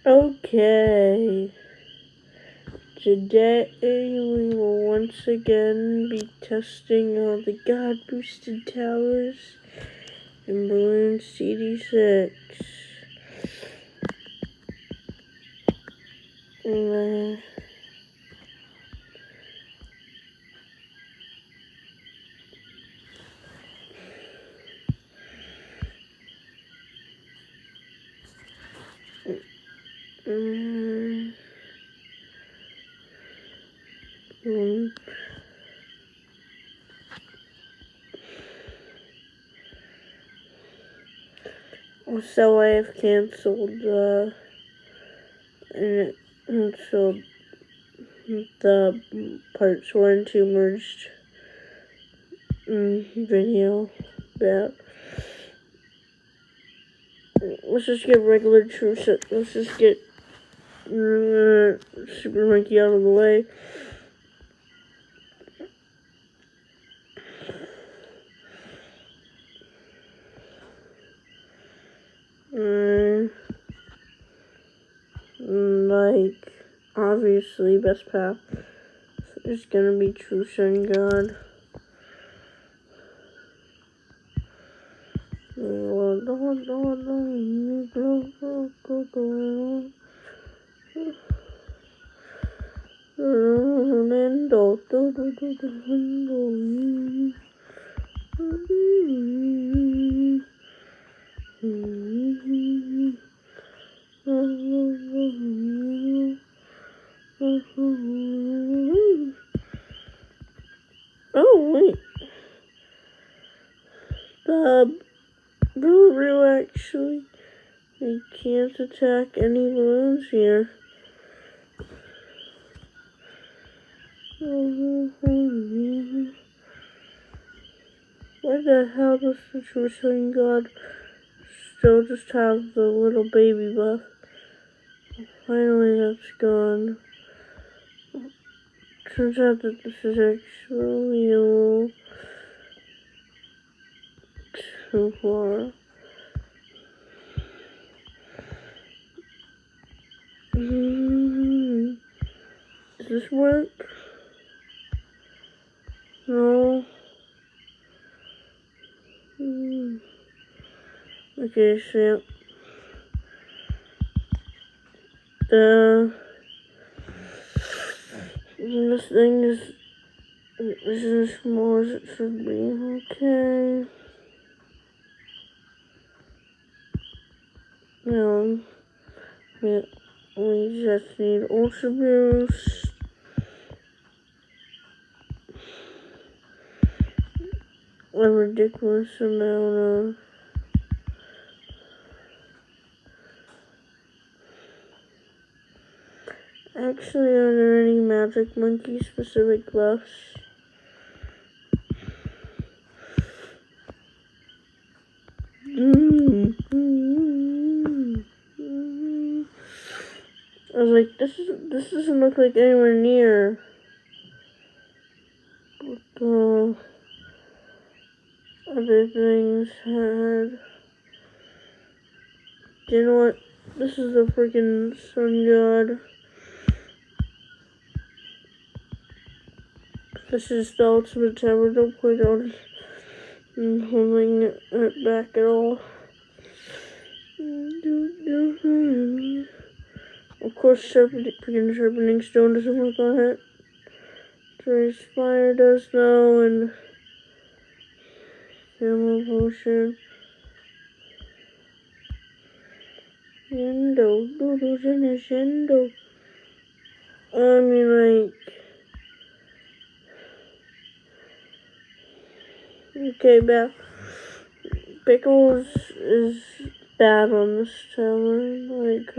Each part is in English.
Okay, today we will once again be testing all the God boosted towers in balloon btd6. So I have canceled the parts 1 and 2 merged video about. Let's just get regular true set. Let's just get Super Monkey out of the way. Like, obviously, best path is gonna be True Sun God. Oh, wait. The Guru actually, he can't attack any balloons here. Why the hell does the True Sun God still just have the little baby buff? Finally, that's gone. Turns out that this is actually a little too far. Does this work? No. Okay, so this thing is as small as it should be. Okay. Now, we just need Ultra Boost. A ridiculous amount of actually, are there any Magic Monkey specific buffs? I was like, this doesn't look like anywhere near what the other things had. Do you know what? This is the freaking Sun God. This is the ultimate tower. Don't put it on holding it back at all. Of course, freaking sharpening stone doesn't work on it. Trace fire does though, and camel potion. Yendo, doodles in a shendo. I mean, like. Okay, Pickles is bad on this tower. Like,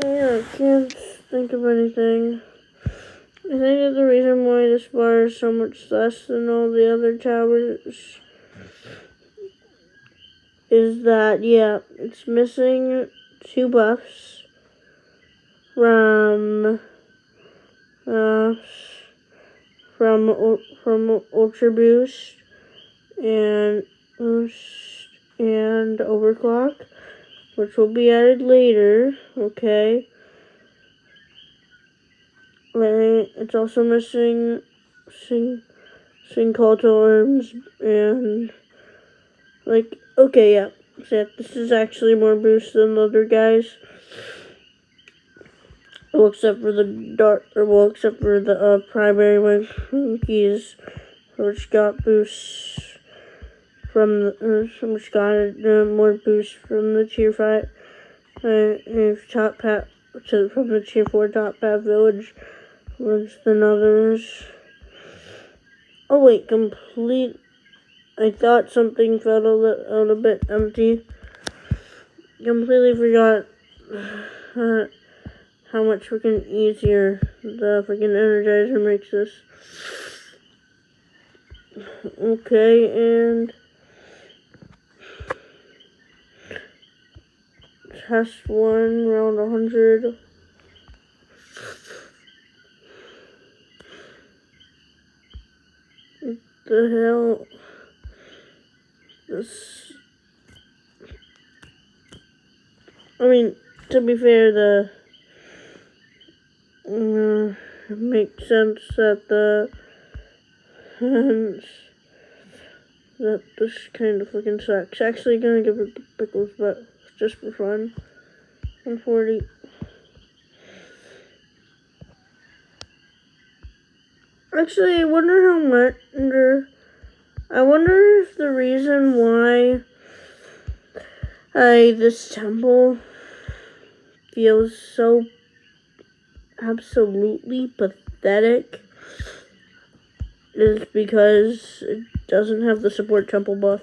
yeah, I can't think of anything. I think that the reason why this bar is so much less than all the other towers is that, yeah, it's missing 2 buffs. from Ultra Boost and Overclock, which will be added later. Okay. It's also missing call to arms and okay, yeah. So this is actually more boost than the other guys. Well, except for the primary monkeys, which got boosts which got more boosts from the tier 5, top path from the tier 4 top path village, than others. Oh wait, I thought something felt a bit empty. Completely forgot how much freaking easier the freaking Energizer makes this. Okay, and test 1, round 100. What the hell? To be fair, it makes sense that that this kind of freaking sucks. Actually, gonna give it the pickles, but just for fun. 140. Actually, I wonder if the reason why this temple feels so absolutely pathetic is because it doesn't have the support temple buff.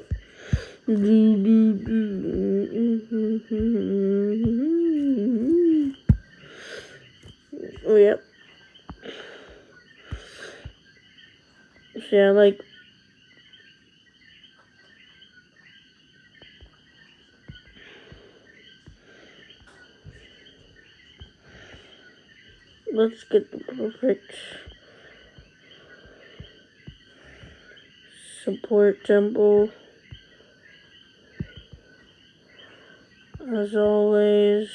Oh, yep. So, yeah, let's get the perfect support temple. As always.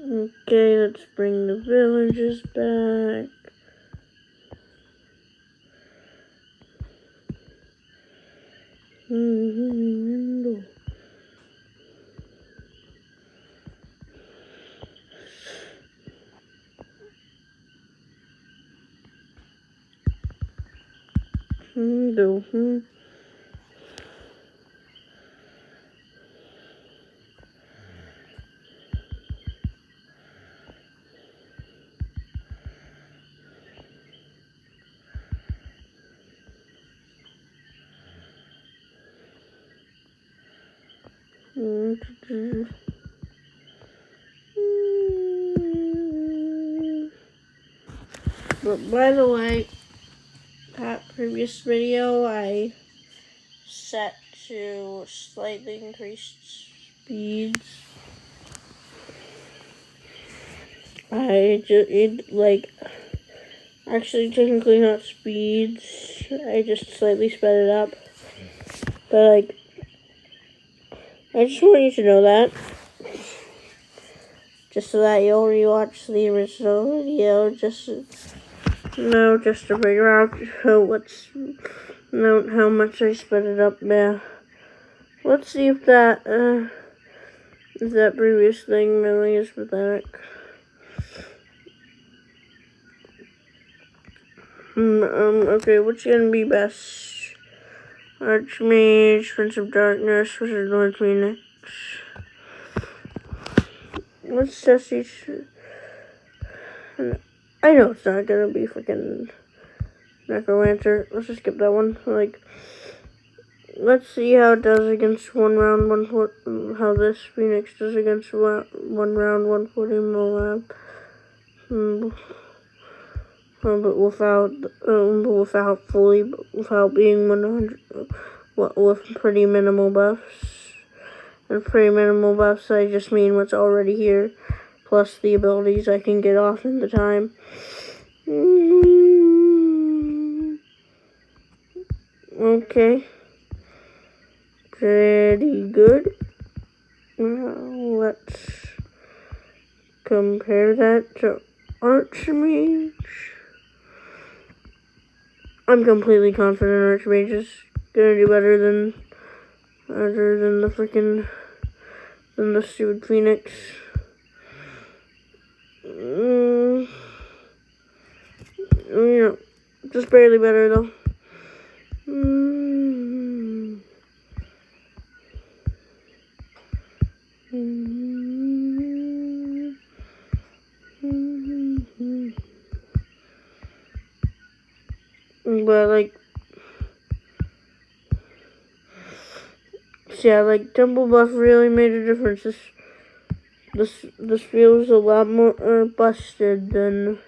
Okay, let's bring the villagers back. But by the way, that previous video I set to slightly increased speeds. Actually technically not speeds, I just slightly sped it up. But I just want you to know that. Just so that you'll rewatch the original video, just to figure out how much I sped it up. Yeah. Let's see if that previous thing really is pathetic. Okay, what's gonna be best? Archmage, Prince of Darkness, versus Lord Phoenix. Let's test each. I know it's not gonna be freaking Necromancer. Let's just skip that one. let's see how it does against how this Phoenix does against one round 140 Moab. But without being 100, with pretty minimal buffs. And pretty minimal buffs, I just mean what's already here, plus the abilities I can get off in the time. Okay. Pretty good. Now let's compare that to Archmage. I'm completely confident Archmage is gonna do better than the stupid Phoenix. Yeah, just barely better though. But Temple Buff really made a difference. This feels a lot more busted than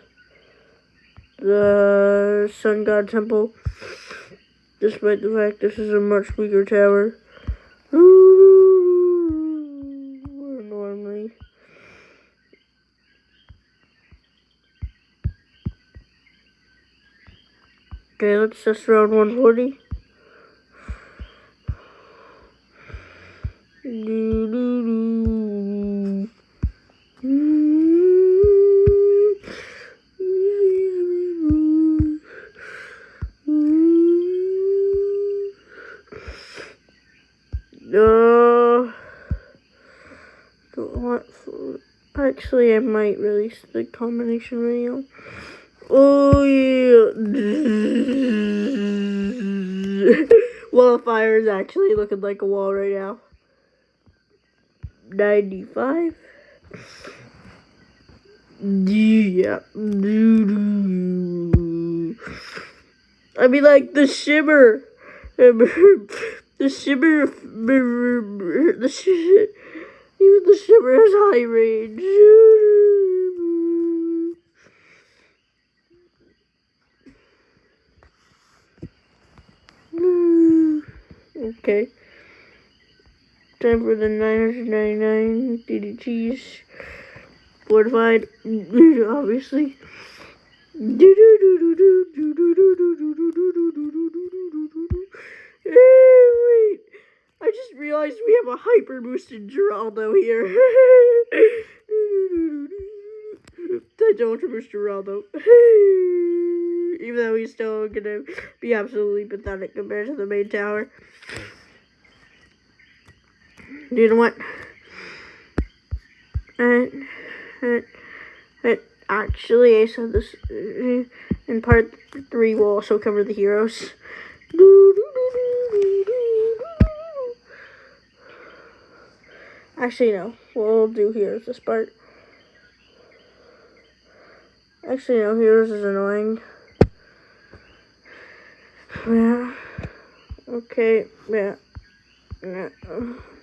the Sun God Temple, despite the fact this is a much weaker tower. Normally. Okay, let's test round 140. Actually, I might release the combination video. Oh yeah. Wall of Fire is actually looking like a wall right now. 95. Yeah. I mean, like the shimmer. The shimmer. Even the shimmer has high range. Okay. Time for the 999 btd6 fortified, obviously. Wait, I just realized we have a hyper boosted Geraldo here. I don't want to boost Geraldo. Even though he's still gonna be absolutely pathetic compared to the main tower. You know what? Actually, I said this in part 3 will also cover the heroes. Actually, no. We'll do heroes this part. Actually, no. Heroes is annoying. Yeah. Okay. Yeah.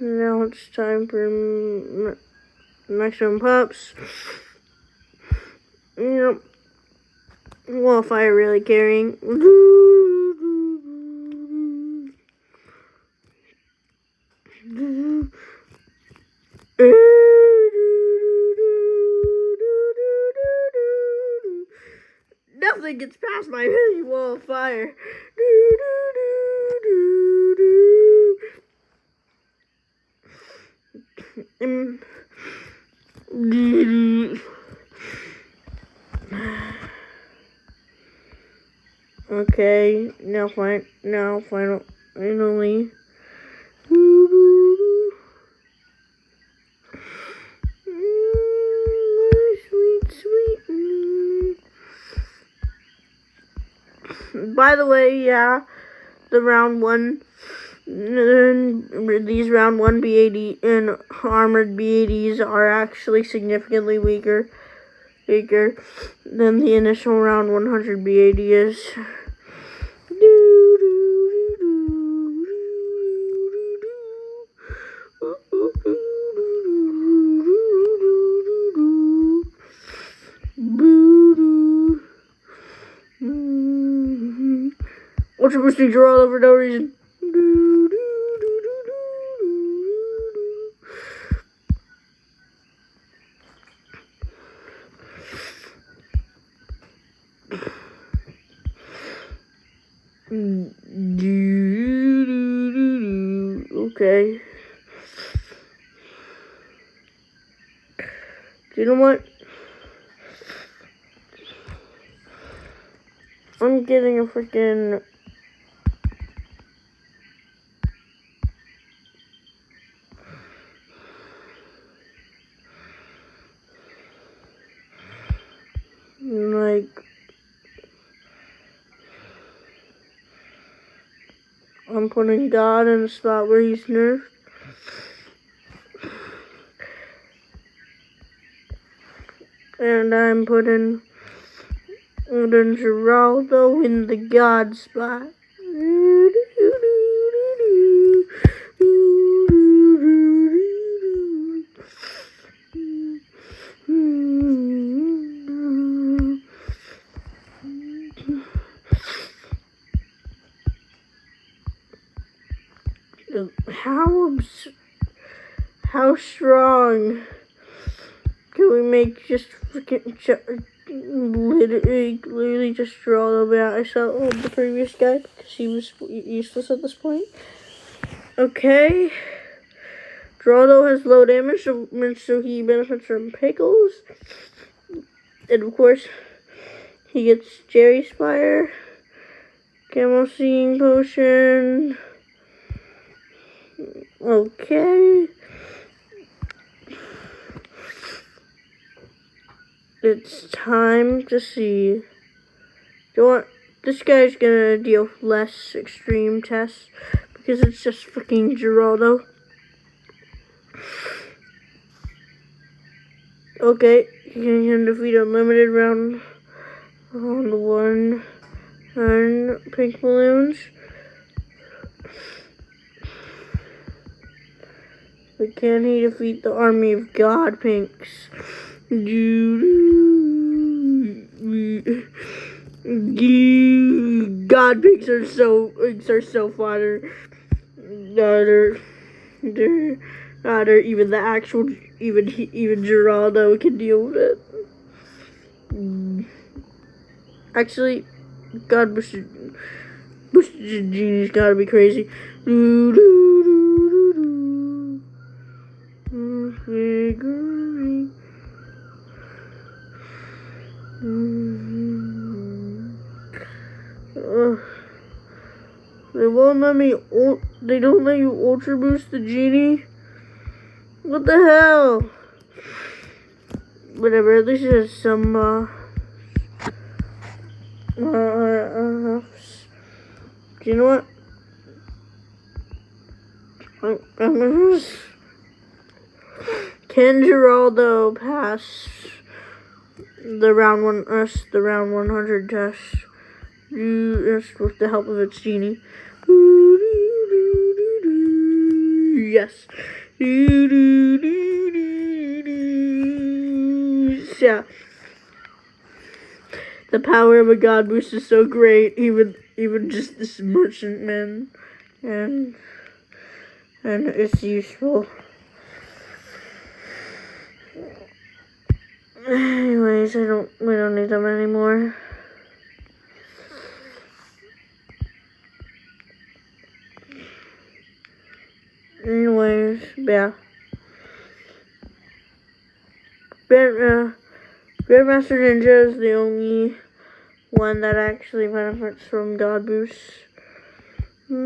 Now it's time for maximum pops. Yep. Wall of Fire really carrying. Nothing gets past my heavy Wall of Fire. Okay, finally. Sweet. By the way, yeah, the round 1, these round 1 B80 and armored B80s are actually significantly weaker than the initial round 100 B80 is. Ultra boosting Geraldo for no reason. Okay. Do you know what? I'm getting a freaking like I'm putting God in the spot where he's nerfed. And I'm putting Geraldo in the God spot. How strong can we make just freaking literally just Geraldo out? I saw the previous guy because he was useless at this point. Okay. Geraldo has low damage, so he benefits from pickles. And of course, he gets Jerry Spire, Camel Seeing Potion. Okay. It's time to see. This guy's gonna deal less extreme tests because it's just freaking Geraldo. Okay, you can defeat Unlimited round on the 1 and pink balloons. But can he defeat the army of God pinks? God pinks are so fodder. They're even the actual even Geraldo can deal with it. Actually, God boosted Genie's gotta be crazy. They won't let me. They don't let you ultra boost the Genie. What the hell? Whatever. At least there's some. Do you know what? Can Geraldo pass the round 100 test? Just with the help of its Genie. Yes. Yeah. The power of a God boost is so great, even just this merchantman, and it's useful. Anyways, we don't need them anymore. Anyways, yeah. Grandmaster Ninja is the only one that actually benefits from God boosts. Yeah,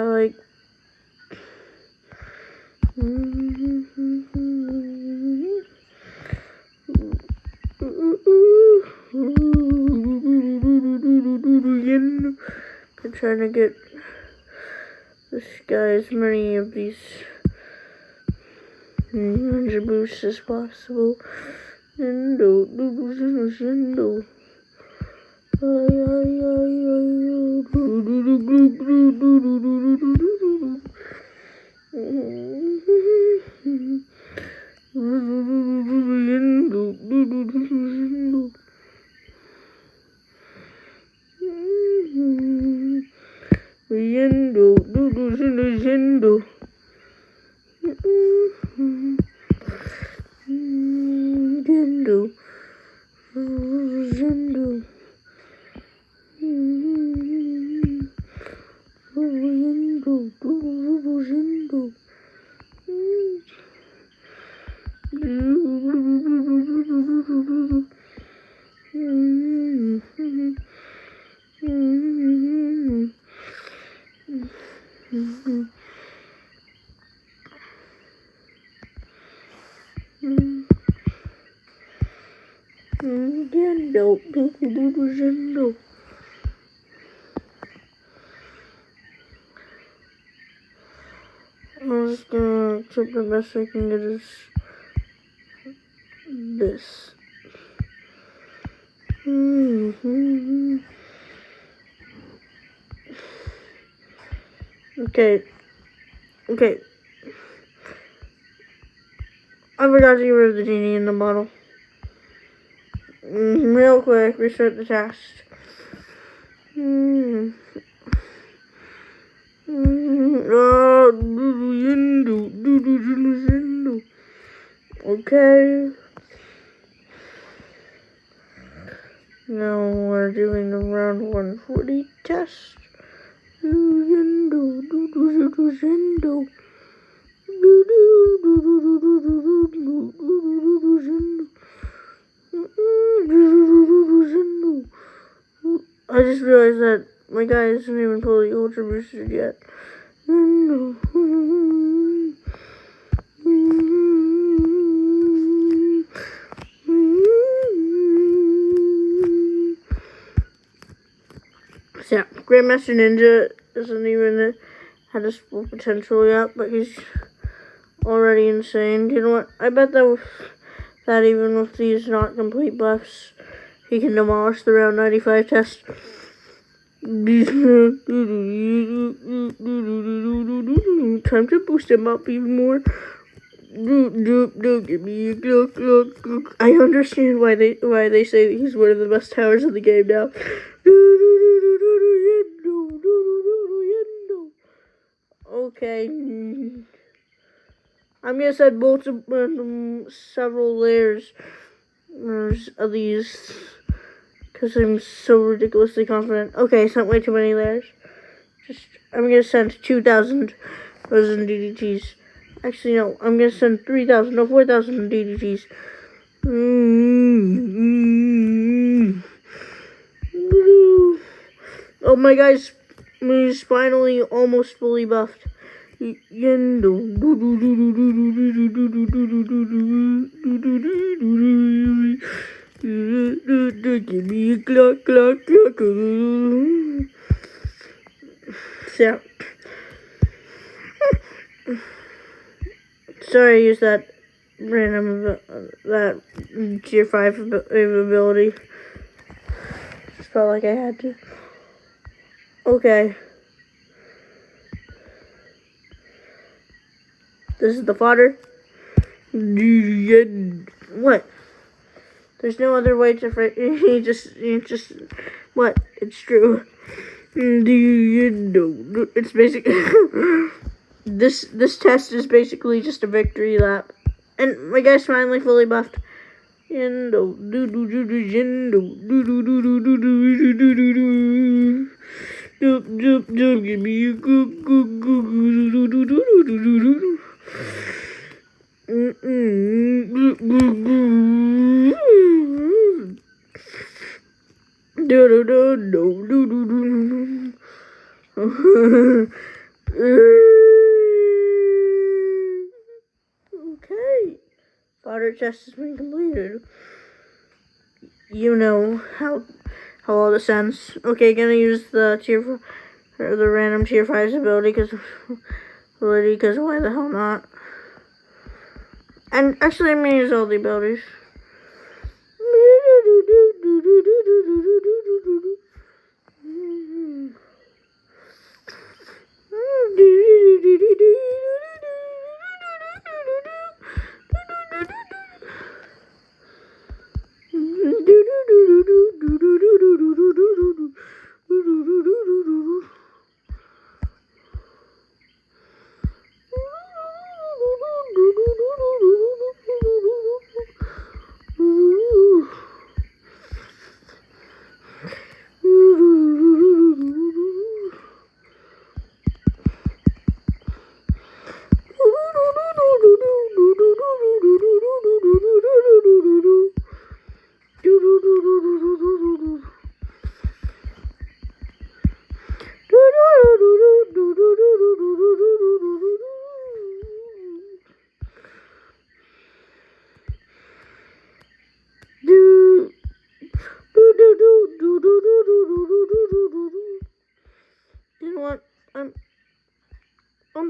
like. I'm trying to get this guy as many of these ninja boosts as possible. I'm just gonna accept the best I can get is this. Okay. I forgot to get rid of the genie in the bottle. Real quick, restart the test. Okay. Now we're doing the round 140 test. I just realized that my guy isn't even fully ultra boosted yet. So yeah, Grandmaster Ninja isn't even had his full potential yet, but he's already insane. You know what? I bet that even with these not complete buffs, he can demolish the round 95 test. Time to boost him up even more. Give me a look. I understand why they say that he's one of the best towers in the game now. Okay. I'm gonna send several layers of these because I'm so ridiculously confident. Okay, sent way too many layers. I'm gonna send 2,000 frozen DDTs. Actually, no, I'm gonna send 3,000, no, 4,000 DDTs. Oh my guys, he's finally almost fully buffed. Yendo. Give me a clock. So, sorry I used that random, that tier 5 ability. Just felt like I had to. Okay. This is the fodder. What? There's no other way to you just what? It's true. It's basically this test is basically just a victory lap. And my guy's finally fully buffed. Give me Okay. Fodder chest has been completed. You know how all this ends. Okay, gonna use the the random tier 5's ability because why the hell not? And actually, I'm gonna use all the abilities.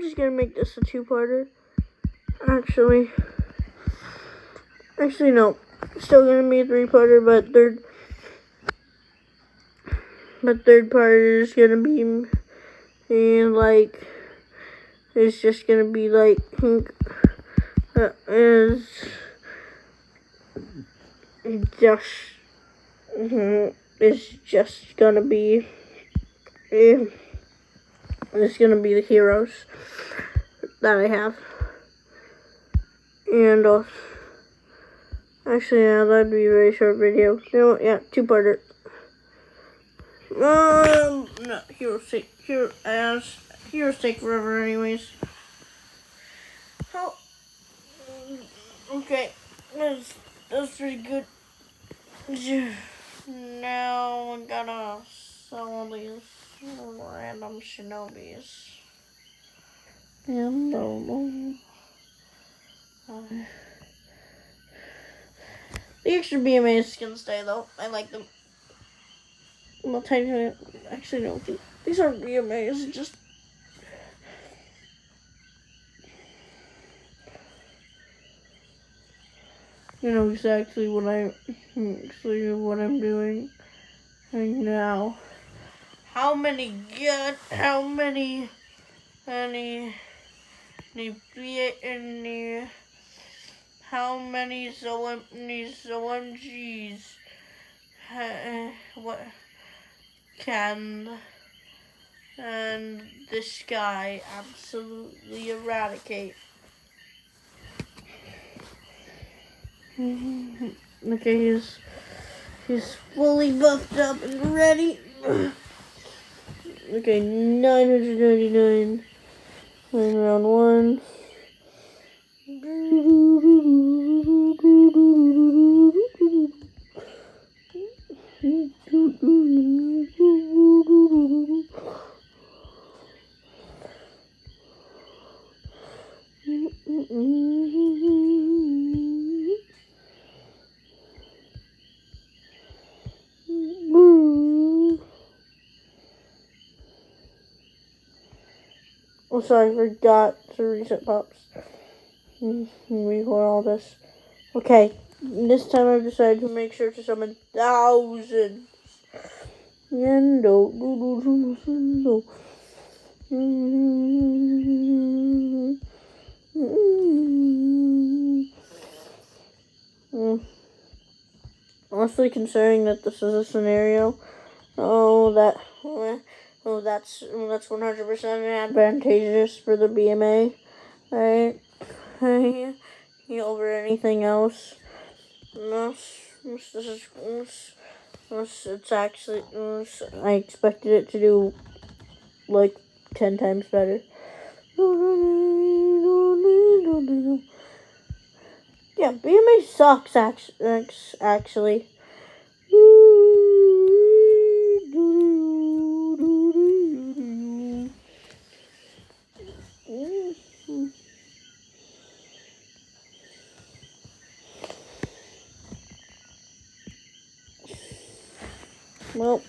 just gonna make this a two-parter. Actually, no. Still gonna be a three-parter, but third part is gonna be, and like, it's just gonna be like, is just, it's just gonna be, it's gonna be the heroes that I have. And actually, yeah, that'd be a very short video. You know what? Yeah, two-parter. No, heroes take forever, anyways. Oh, okay, that's pretty good. Now I'm gonna sell all these random shinobis. The extra BMAs can stay though. I like them. Well, technically, actually no. These aren't BMAs. Just you know exactly what I'm doing right now. How many OMGs what can and this guy absolutely eradicate? Okay, he's fully buffed up and ready. Okay, 999 in round one. Oh, sorry, I forgot to reset pops. Record all this. Okay, this time I've decided to make sure to summon thousands. Honestly, considering that this is a scenario, that's 100% advantageous for the BMA, right? Over anything else. It's actually, I expected it to do like 10 times better. Yeah, BMA sucks actually. Well,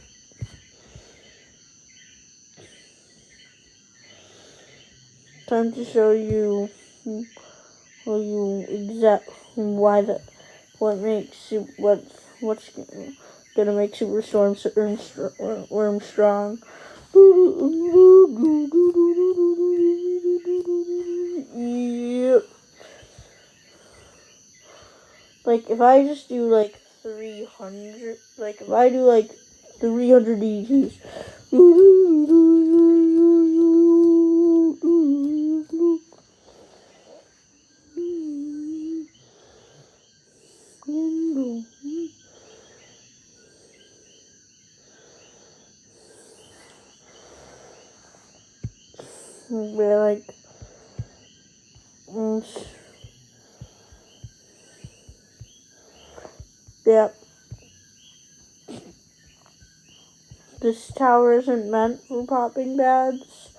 time to show you what's gonna make Superstorm Worm strong. Yep. Like if I just do like 300, like if I do like 300 DGs. We're like, yep. This tower isn't meant for popping bads.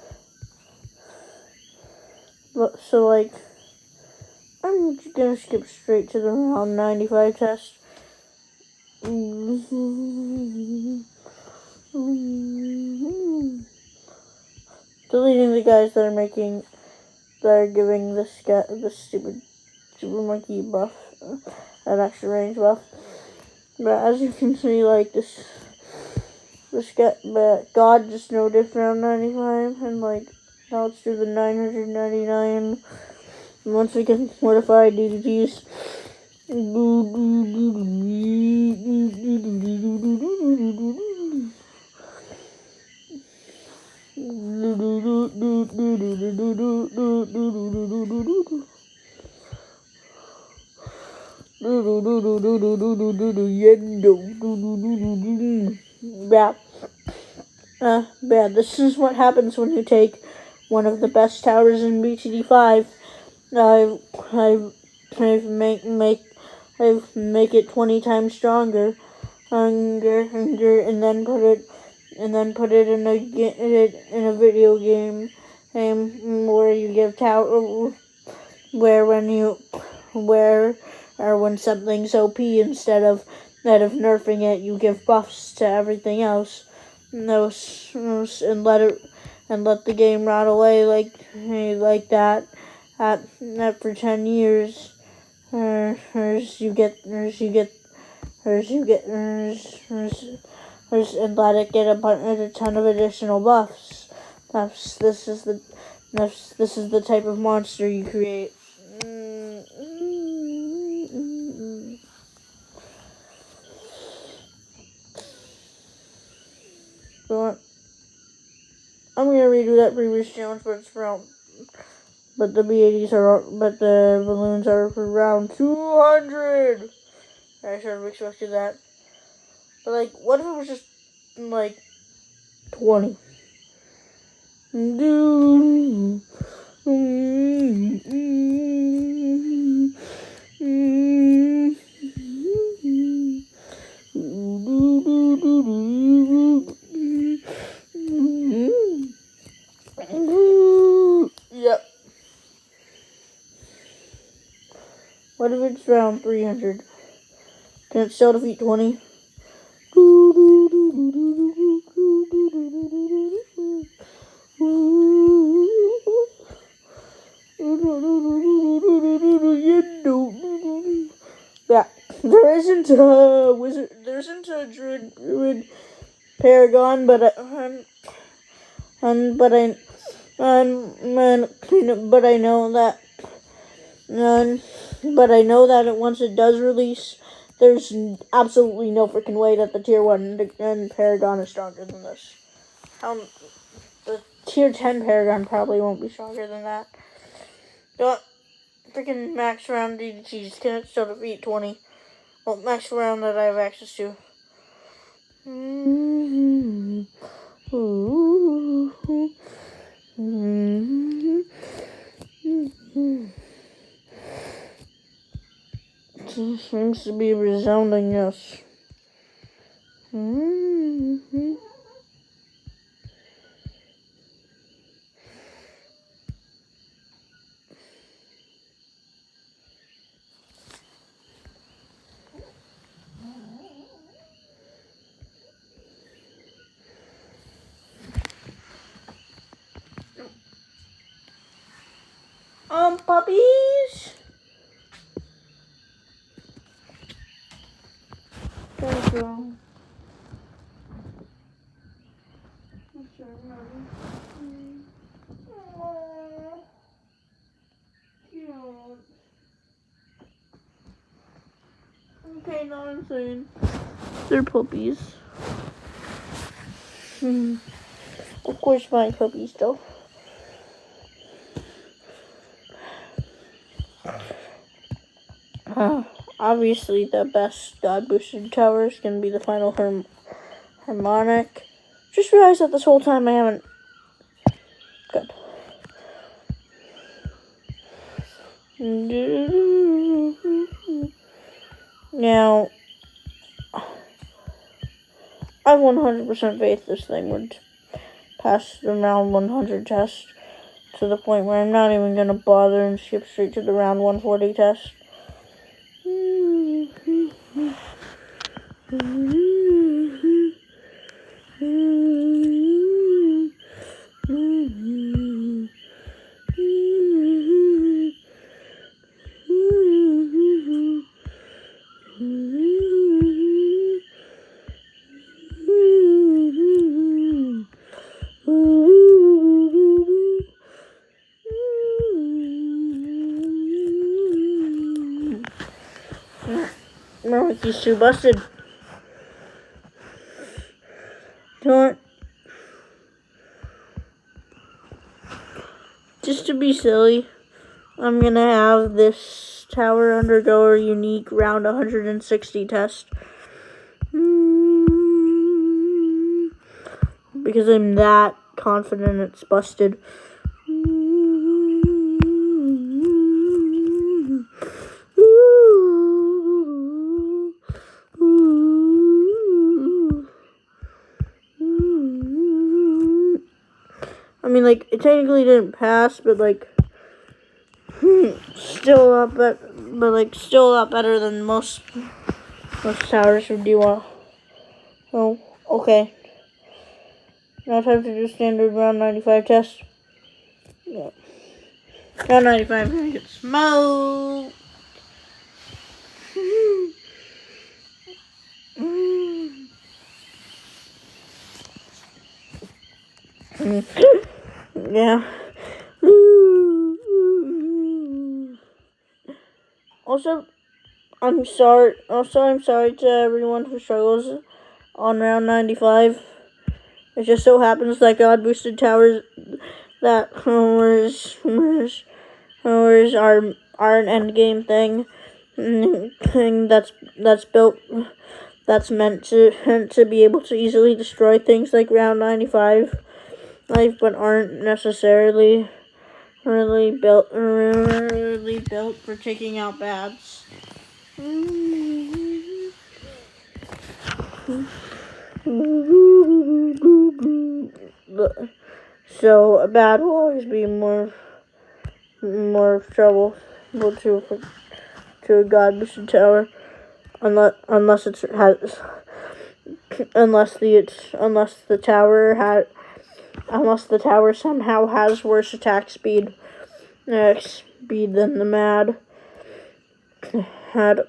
But, so like, I'm gonna skip straight to the round 95 test. Deleting the guys that are making they're giving this guy, this stupid super monkey buff, an extra range buff. But as you can see, like this guy, but God just no different on 95, and like now let's do the 999. And once we can modify DDTs. Yeah, this is what happens when you take one of the best towers in BTD5. I've make it 20 times stronger, and then put it in a video game, where you give tower when something's OP, instead of nerfing it, you give buffs to everything else. And let the game rot away like that. For 10 years, and let it get a ton of additional buffs. This is the type of monster you create. So I'm gonna redo that previous challenge, but it's round. But the the balloons are for round 200. I should have expected that. But like, what if it was just like 20? Yep. What if it's round 300? Can it still defeat 20? Yeah, there isn't a wizard. There isn't a druid paragon, but I know that. But I know that once it does release, there's absolutely no freaking way that the tier 1 and paragon is stronger than this. The tier 10 paragon probably won't be stronger than that. Don't freaking max round DDTs. Can it still defeat 20? Well, max round that I have access to. It seems to be resounding yes. Puppies? There you go. Okay, not insane. They're puppies. Of course, my puppies, though. Obviously, the best God-boosted tower is going to be the final harmonic. Just realized that this whole time I haven't. Good. Now, I have 100% faith this thing would pass the round 100 test, to the point where I'm not even going to bother and skip straight to the round 140 test. No, he's too busted. Don't. Just to be silly, I'm gonna have this tower undergo a unique round 160 test. Because I'm that confident it's busted. I mean, like, it technically didn't pass, but, like, still a lot better, still a lot better than most towers would do. Oh, okay. Now time to do standard round 95 test. Yeah. Round 95, gonna get smoked. Yeah. Also, I'm sorry to everyone who struggles on round 95. It just so happens that God boosted towers that are an end game thing that's built that's meant to be able to easily destroy things like round 95 but aren't necessarily really built for taking out bads. So a bad will always be more trouble to a god boosted tower unless the tower somehow has worse attack speed than the mad had,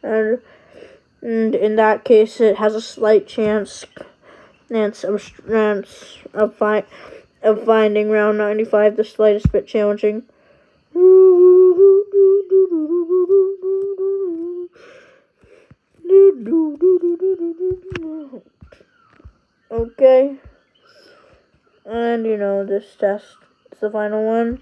and in that case it has a slight chance of finding round 95 the slightest bit challenging. Okay, and this test is the final one.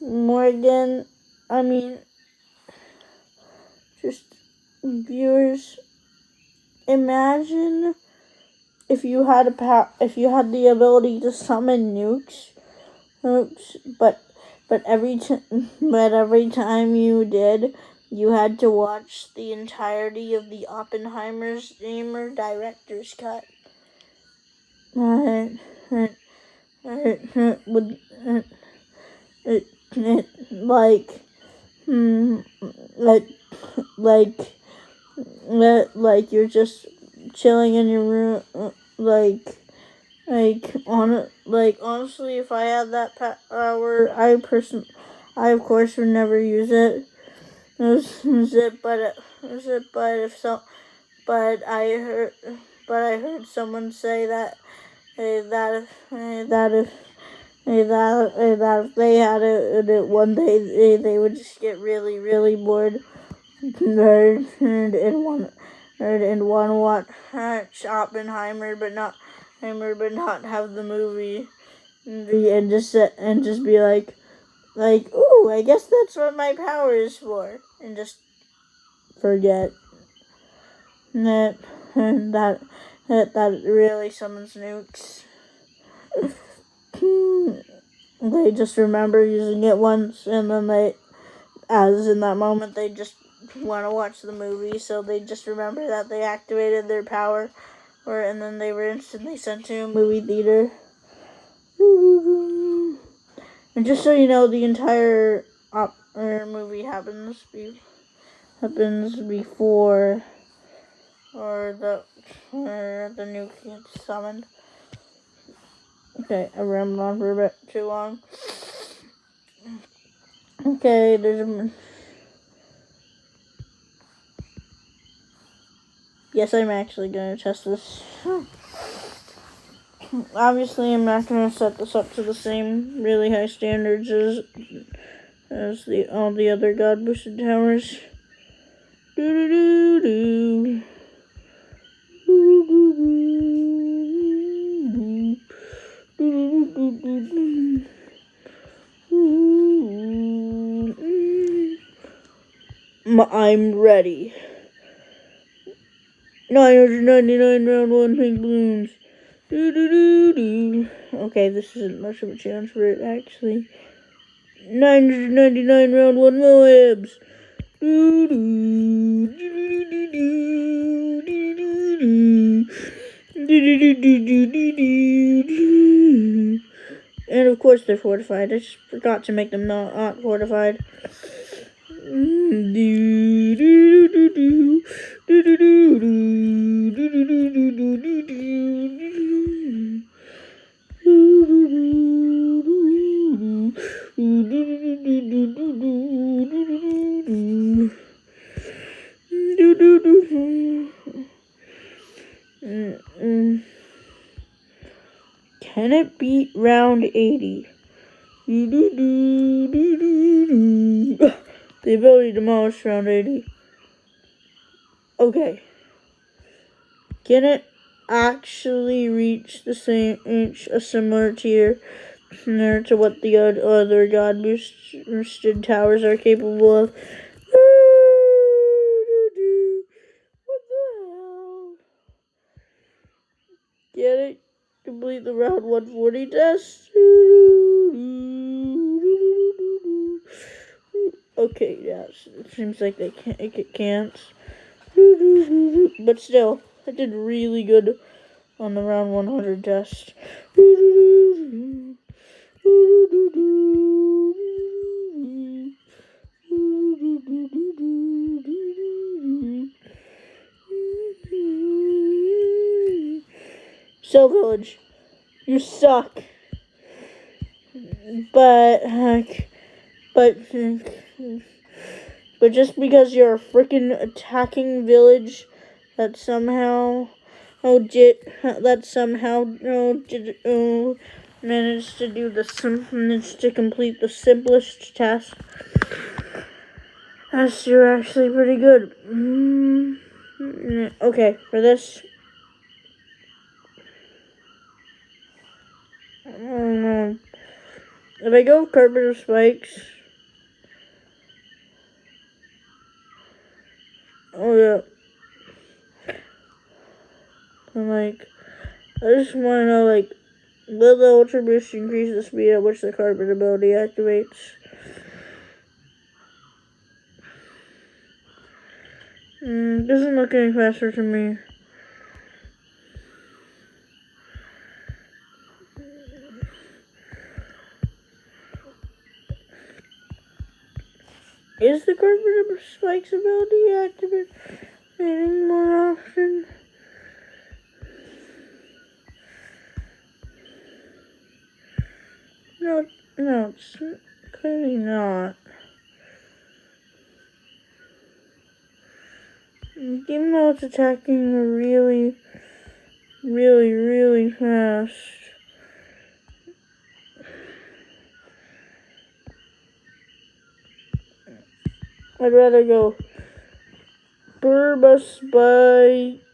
Morgan, I mean, just viewers, imagine if you had the ability to summon nukes, but every time you did, you had to watch the entirety of the Oppenheimer's Gamer director's cut. Would like you're just chilling in your room, honestly, if I had that power, I of course would never use it. But I heard someone say that that if they had it one day, they would just get really, really bored and watch Oppenheimer, but not have the movie and just be like, ooh, I guess that's what my power is for, and just forget that really summons nukes. They just remember using it once, and then as in that moment, they just want to watch the movie, so they just remember that they activated their power, and then they were instantly sent to a movie theater. And just so you know, the entire movie happens before the nuke gets summoned. Okay, I rambled on for a bit too long. Okay, yes, I'm actually going to test this. Obviously, I'm not going to set this up to the same really high standards as all the other God boosted towers. I'm ready. 999 round 1 pink balloons. Okay, this isn't much of a chance for it, actually. 999 round 1 Moabs. And of course they're fortified. I just forgot to make them not fortified. Can it beat round 80? The ability to demolish round 80. Okay. Can it actually reach a similar tier to what the other God boosted towers are capable of? What the hell? Can it complete the round 140 test? Okay, yes, it seems like it can't. But still, I did really good on the round 100 test. So, Village, you suck. But just because you're a freaking attacking village that somehow managed to complete the simplest task, you're actually pretty good. Okay, for this, If I go with carpet of spikes, oh yeah, I'm like, I just want to know, like, will the Ultra Boost increase the speed at which the carpet ability activates? Doesn't look any faster to me. Is the carpet of spikes ability activating more often? No, it's clearly not. Even though it's attacking really, really, really fast. I'd rather go Burba Spikes.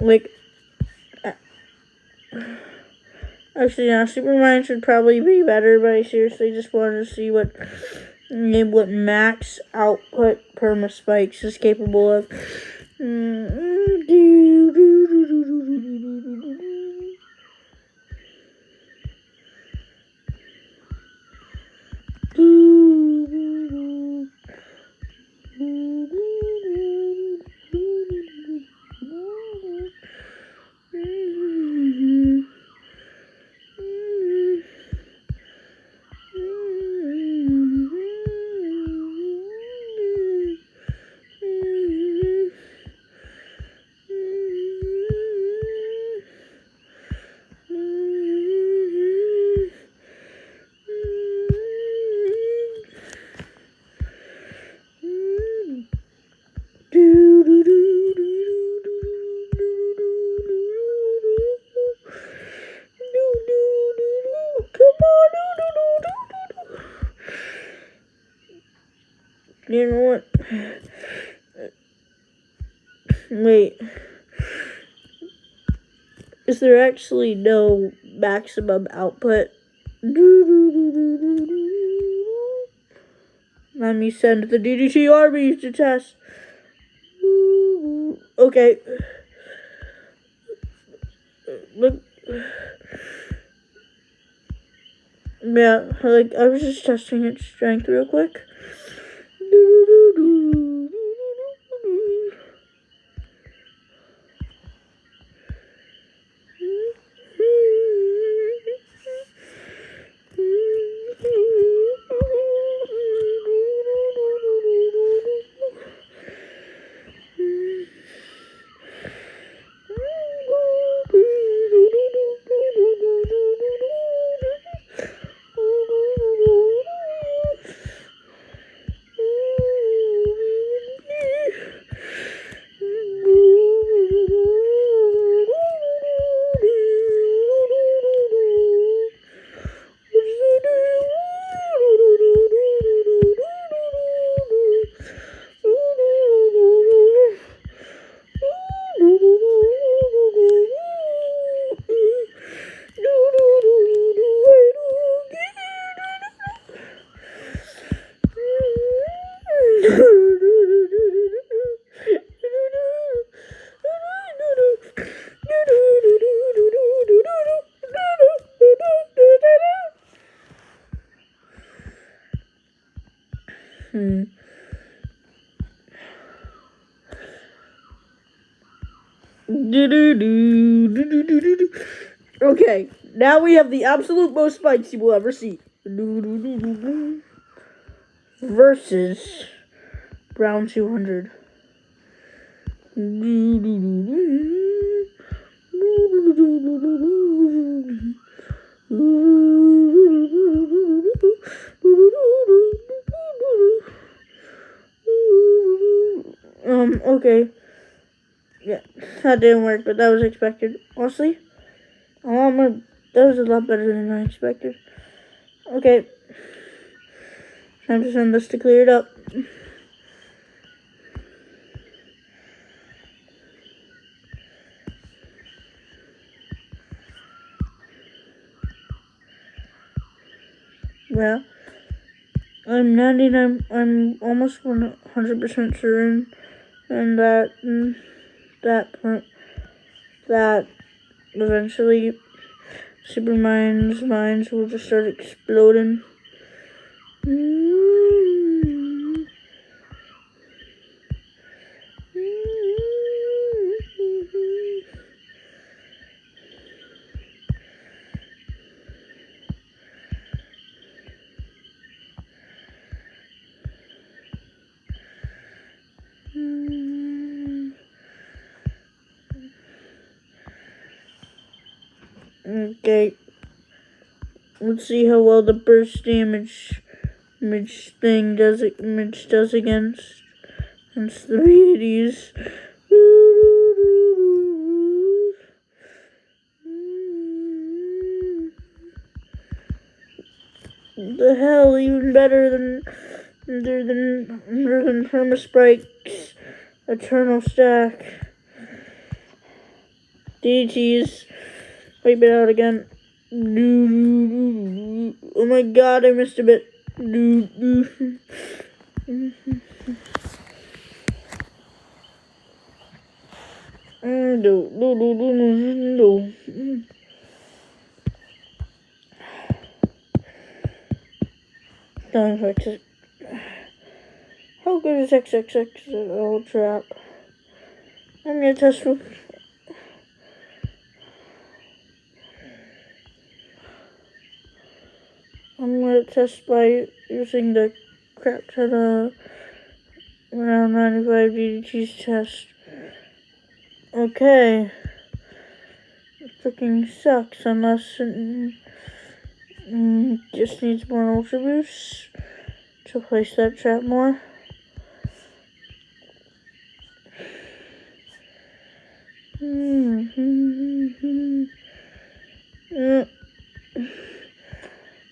Like, actually, yeah, Superman should probably be better, but I seriously just wanted to see what max output perma spikes is capable of. You know what? Wait. Is there actually no maximum output? Let me send the DDT armies to test. Okay. Look. Yeah, like, I was just testing its strength real quick. Okay, now we have the absolute most spikes you will ever see. Versus Brown 200. Okay. Yeah, that didn't work, but that was expected. Honestly, that was a lot better than I expected. Okay. Time to send this to clear it up. Well, I'm almost 100% certain, and that eventually Superman's minds will just start exploding. Okay, let's see how well the burst damage thing does against the BTs. The hell, even better than Permaspike's Eternal Stack. DTs. Wipe it out again. Oh my god, I missed a bit. Don't fix it. How good is XXX old trap? I'm gonna test with. I'm gonna test by using the crap ton of around 95 DDTs test. Okay. It freaking sucks unless it just needs more Ultra Boost to place that trap more.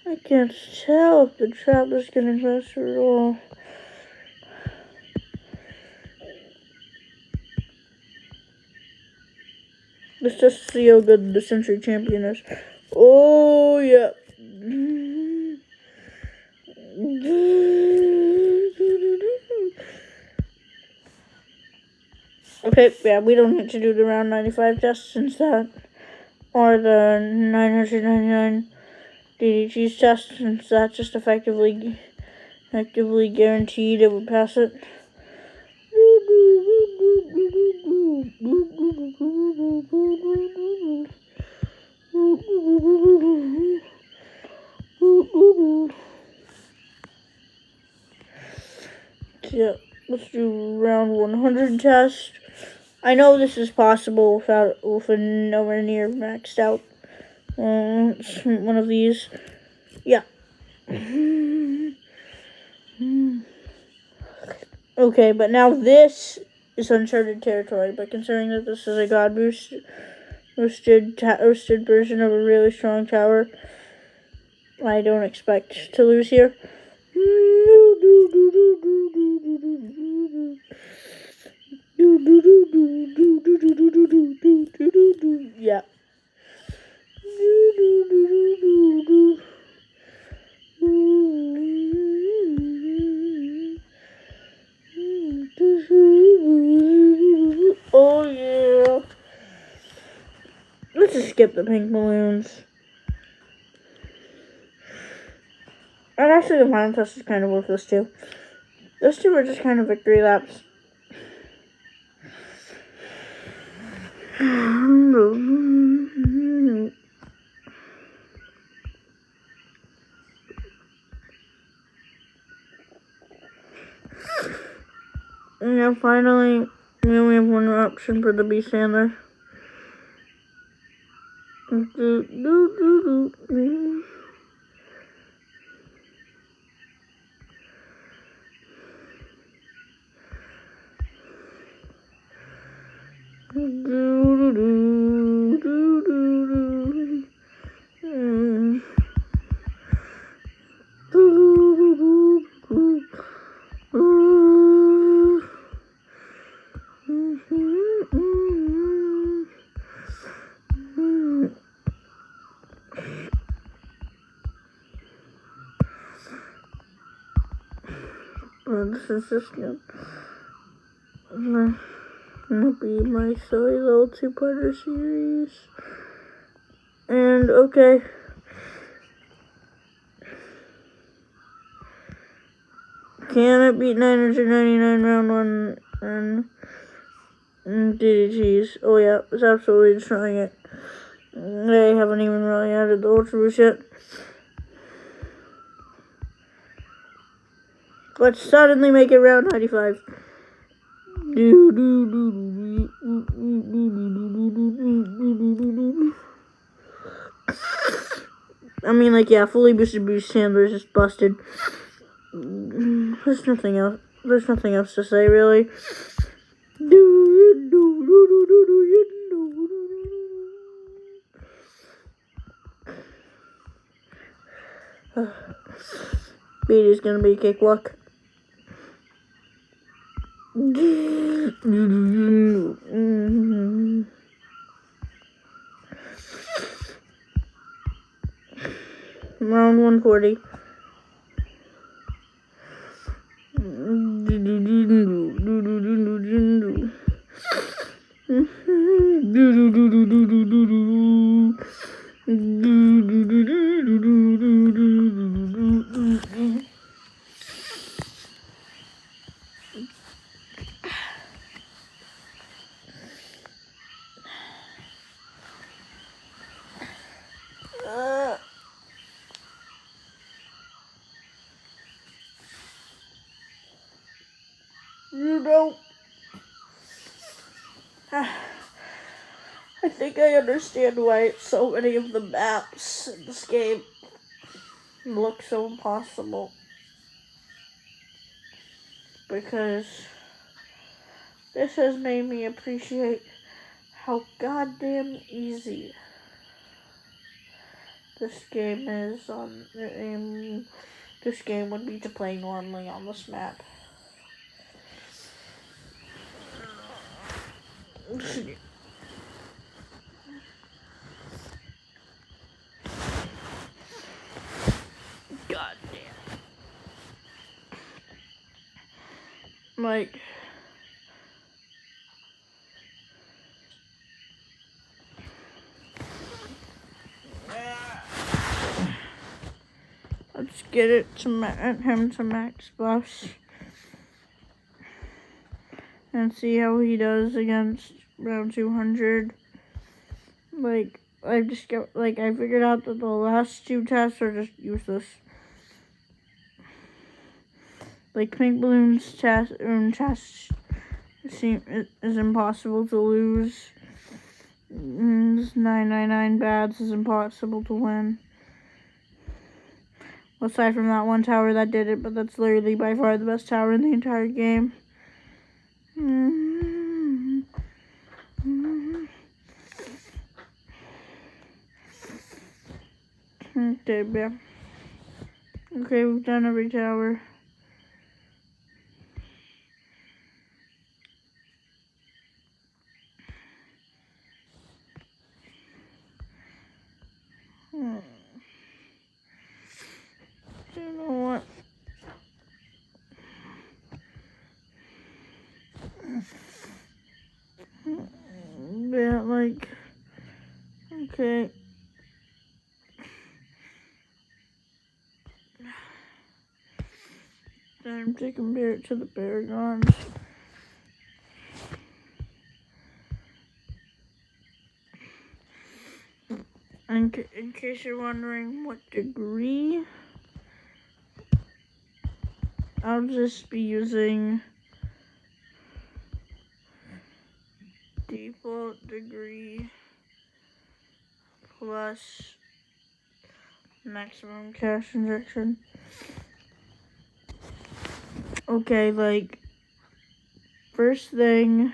I can't tell if the trap is getting faster at all. Let's just see how good the Century Champion is. Oh, yeah. Okay, yeah, we don't need to do the round 95 test since that, or the 999 DDG's test, since that just effectively guaranteed it would pass it. Yeah, let's do round 100 test. I know this is possible with a nowhere near maxed out one of these. Yeah. Okay, but now this is uncharted territory. But considering that this is a god boosted version of a really strong tower, I don't expect to lose here. Yeah. Oh yeah. Let's just skip the pink balloons. And actually the final test is kind of worthless too. Those two are just kind of victory laps. And now finally, we only have one option for the beast handler. this is just gonna be my silly little two-parter series. And okay. Can it beat 999 round 1 and btd6? Oh yeah, it's absolutely destroying it. They haven't even really added the Ultra Boost yet. Let's suddenly make it round 95. I mean, like, yeah, fully boosted boost handler is just busted. There's nothing else. There's nothing else to say, really. BT's gonna be cakewalk. Round 140. I think I understand why so many of the maps in this game look so impossible. Because this has made me appreciate how goddamn easy this game is on this game would be to play normally on this map. God damn. Like, let's get it to him to max buffs and see how he does against round 200. Like, I figured out that the last two tests are just useless. Like, Pink Balloon's test is impossible to lose. 999 bads is impossible to win. Aside from that one tower that did it, but that's literally by far the best tower in the entire game. Okay, yeah. Okay, we've done every tower. You know what? Yeah, like, okay. Time to compare it to the Paragons. In case you're wondering what degree, I'll just be using default degree plus maximum cash injection. Okay, like, first thing,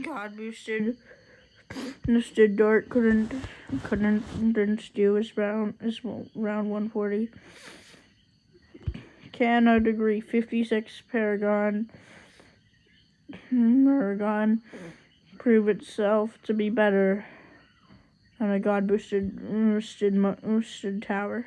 God boosted Mr. Dart couldn't do is round 140. Can a degree 56 Paragon prove itself to be better than a God boosted tower?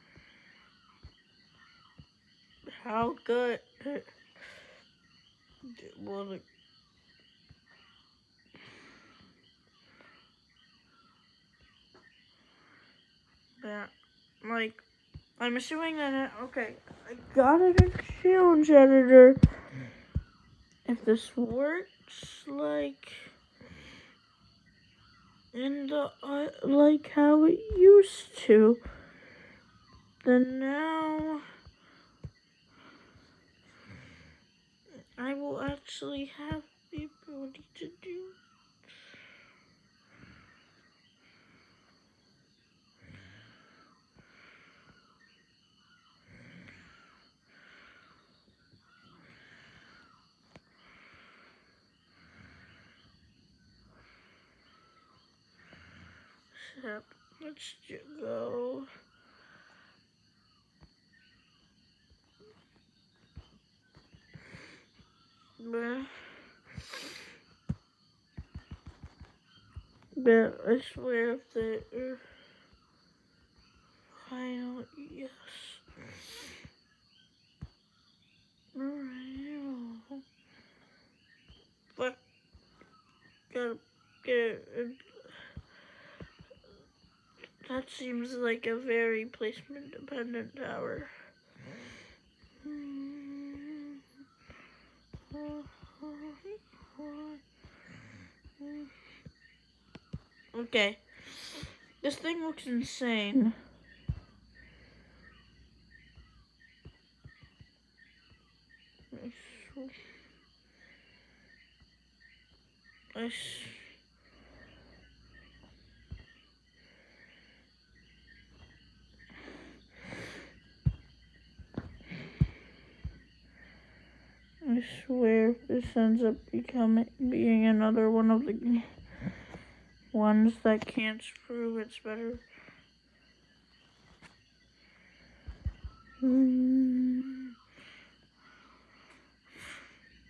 good. Well, like, yeah, like, I'm assuming that, okay, I got it a challenge editor. If this works, like, in the, like how it used to, then now I will actually have the ability to do Yep, let's go. But I swear if the final yes. But gotta get that seems like a very placement dependent tower. Okay. This thing looks insane. I swear if this ends up being another one of the ones that can't prove it's better.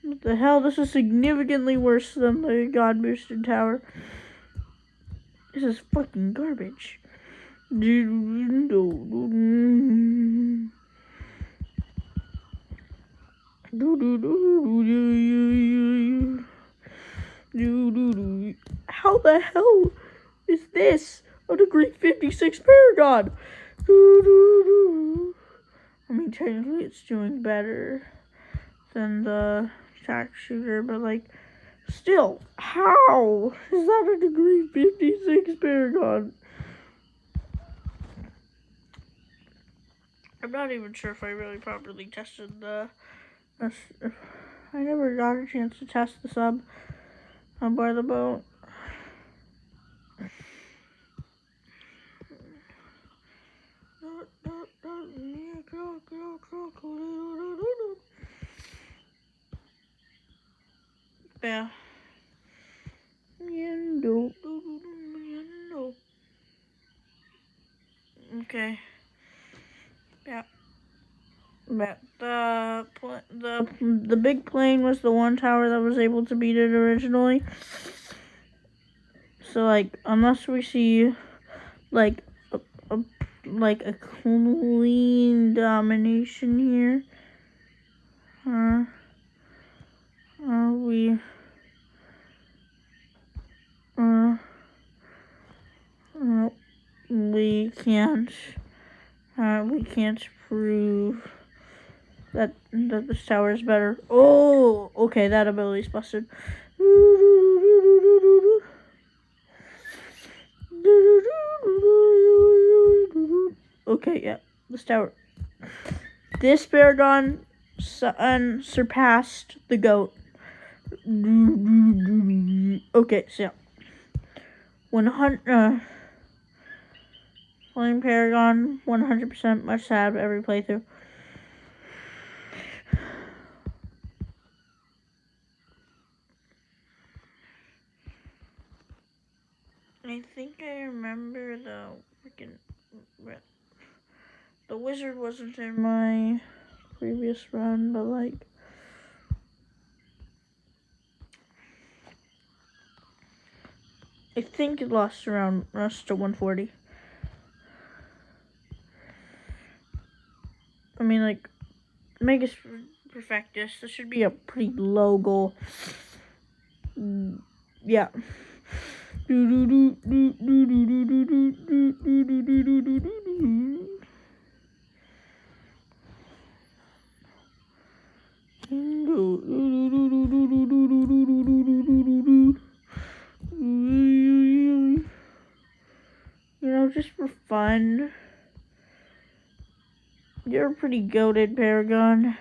What the hell? This is significantly worse than the God Boosted Tower. This is fucking garbage. How the hell is this a degree 56 Paragon? I mean, technically it's doing better than the tack shooter, but like, still, how is that a degree 56 Paragon? I'm not even sure if I really properly tested the. I never got a chance to test the sub by the boat. Yeah. Okay. Yeah. But the big plane was the one tower that was able to beat it originally. So like, unless we see like a clean domination here, we can't prove that this tower is better. Oh, okay, that ability's busted. Okay, yeah, this tower. This Paragon surpassed the GOAT. Okay, so yeah. 100 Flame Paragon, 100% must have every playthrough. I think I remember the freaking. The wizard wasn't in my previous run, but like. I think it lost around us to 140. I mean, like, Megas Perfectus. This should be a pretty low goal. Yeah. Just for fun. You're pretty goated, Paragon.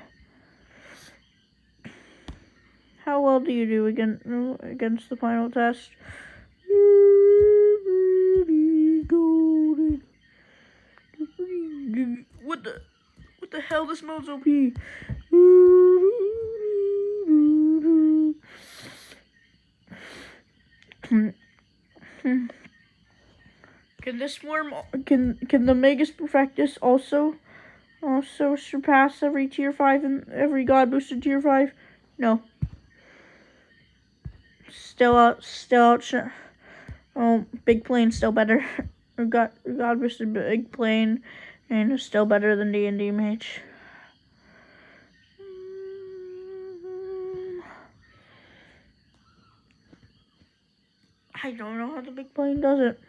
How well do you do against the final test? You're pretty goated. What the hell? This mode's OP. Can the Megas Perfectus also surpass every tier 5 and every god boosted tier 5? No. Still out. Oh, Big Plane still better. God boosted Big Plane and is still better than D&D Mage. I don't know how the Big Plane does it.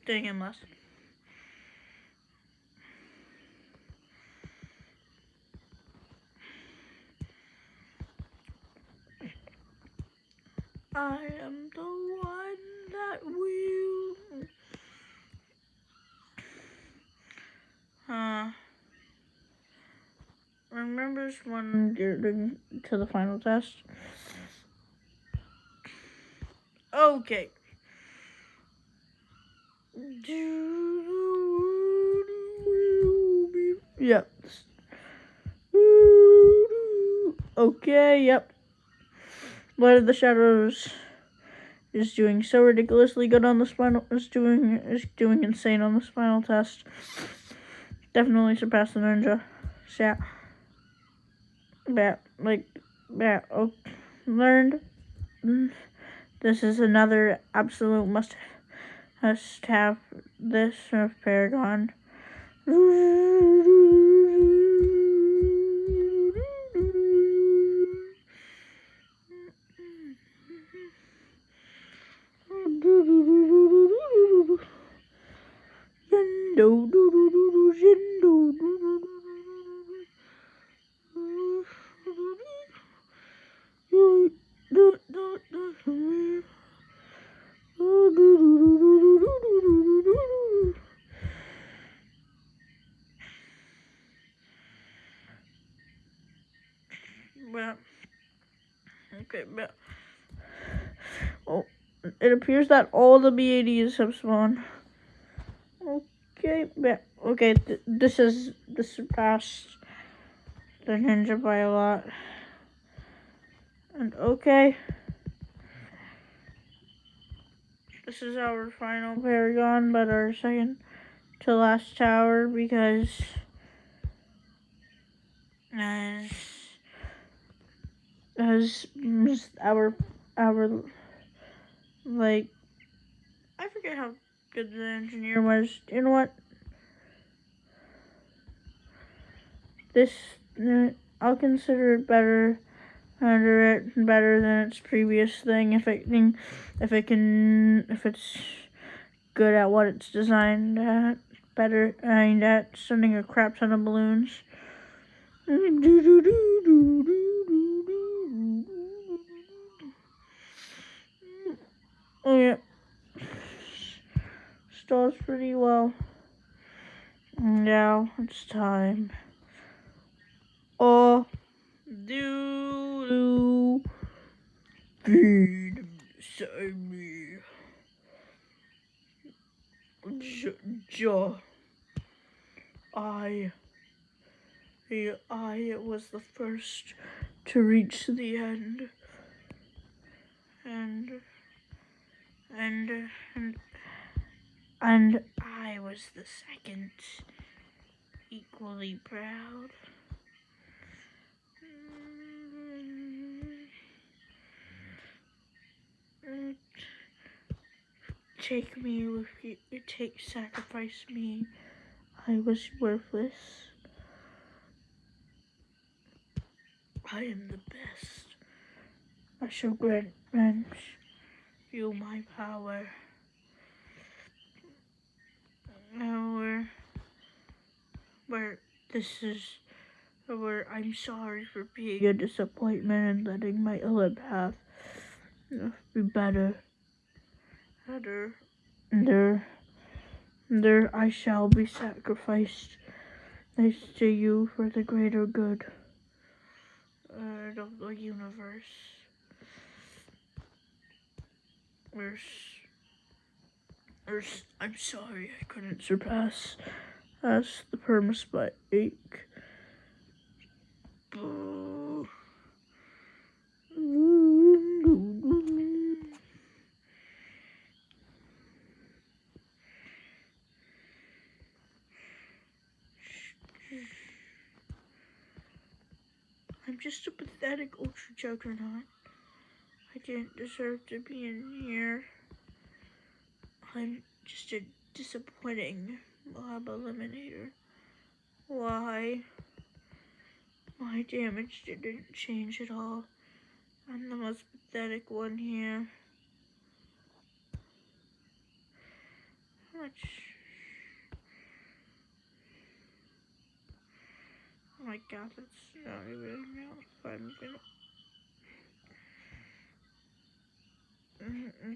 Dang him less. I am the one that will. Remembers when you're doing to the final test? Okay. Yep. Okay, yep. Light of the Shadows is doing so ridiculously good on the spinal. Is doing insane on the spinal test. Definitely surpassed the ninja. So, learned. This is another absolute must have. This of Paragon. Oh, it appears that all the BADs have spawned. Okay, this surpassed the ninja by a lot. And okay, this is our final Paragon, but our second to last tower, because as our like, I forget how good the engineer was. You know what? This I'll consider it better than its previous thing if it's good at what it's designed at, better aimed at sending a crap ton of balloons. Oh yeah, stalls pretty well. Now it's time. Oh, feed beside me. I was the first to reach the end, and I was the second, equally proud. take me with you. Sacrifice me. I was worthless. I am the best. I shall grant you my power. Now where this is where I'm sorry for being a disappointment and letting my other path be better. There I shall be sacrificed next to you for the greater good of the universe. I'm sorry I couldn't surpass the perma spike. I'm just a pathetic ultra juggernaut. I didn't deserve to be in here. I'm just a disappointing mob eliminator. Why? My damage didn't change at all. I'm the most pathetic one here. Much. Oh my god, that's not even enough. I'm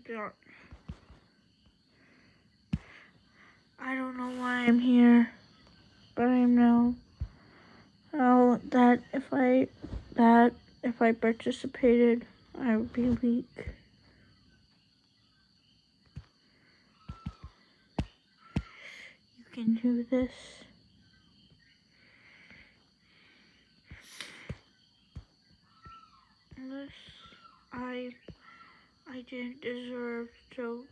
gonna. I don't know why I'm here, but I know. Oh, that if I participated, I would be weak. You can do this. This, I didn't deserve to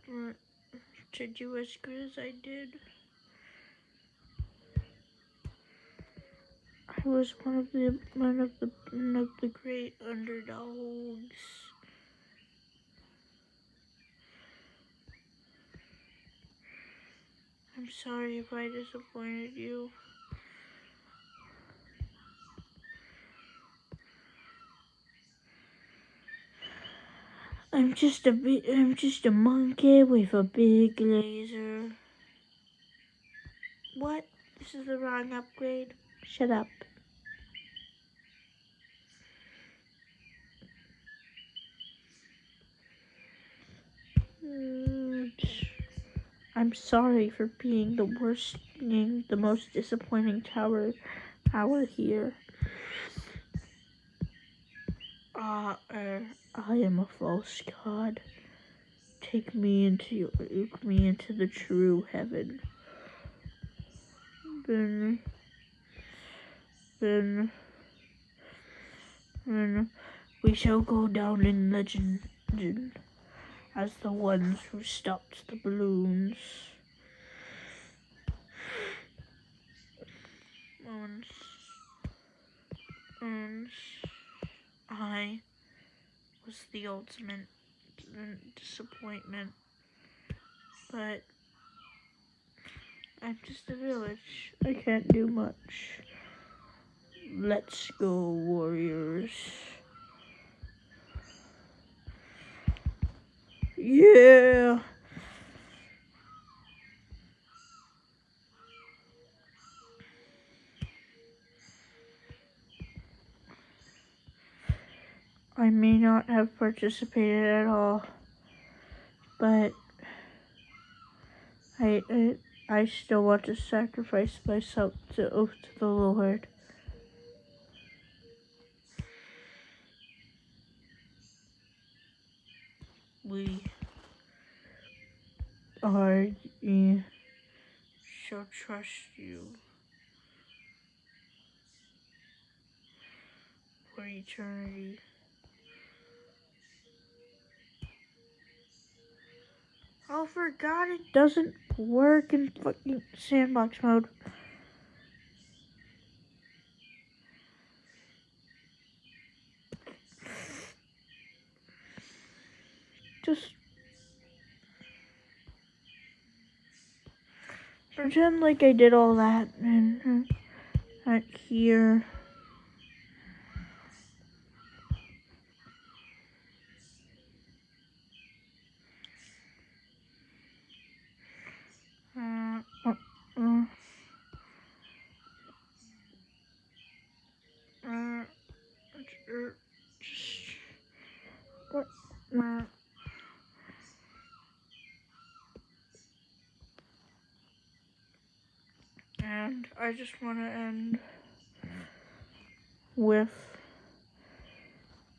do as good as I did. I was one of the great underdogs. I'm sorry if I disappointed you. I'm just a monkey with a big laser. What? This is the wrong upgrade. Shut up. I'm sorry for being the most disappointing tower here. I am a false god. Take me into the true heaven. Then we shall go down in legend as the ones who stopped the balloons. And I was the ultimate disappointment, but I'm just a village. I can't do much. Let's go, warriors. Yeah. I may not have participated at all, but I still want to sacrifice myself to oath to the Lord. I shall trust you for eternity. Oh, for God, it doesn't work in fucking sandbox mode. Just pretend like I did all that and right here. And I just want to end with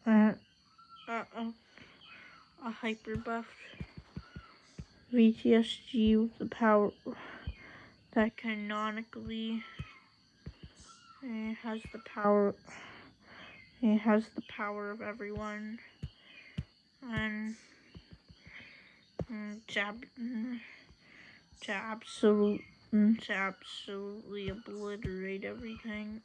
a hyper buffed VTSG with the power that canonically has the power. It has the power of everyone, and to absolutely obliterate everything.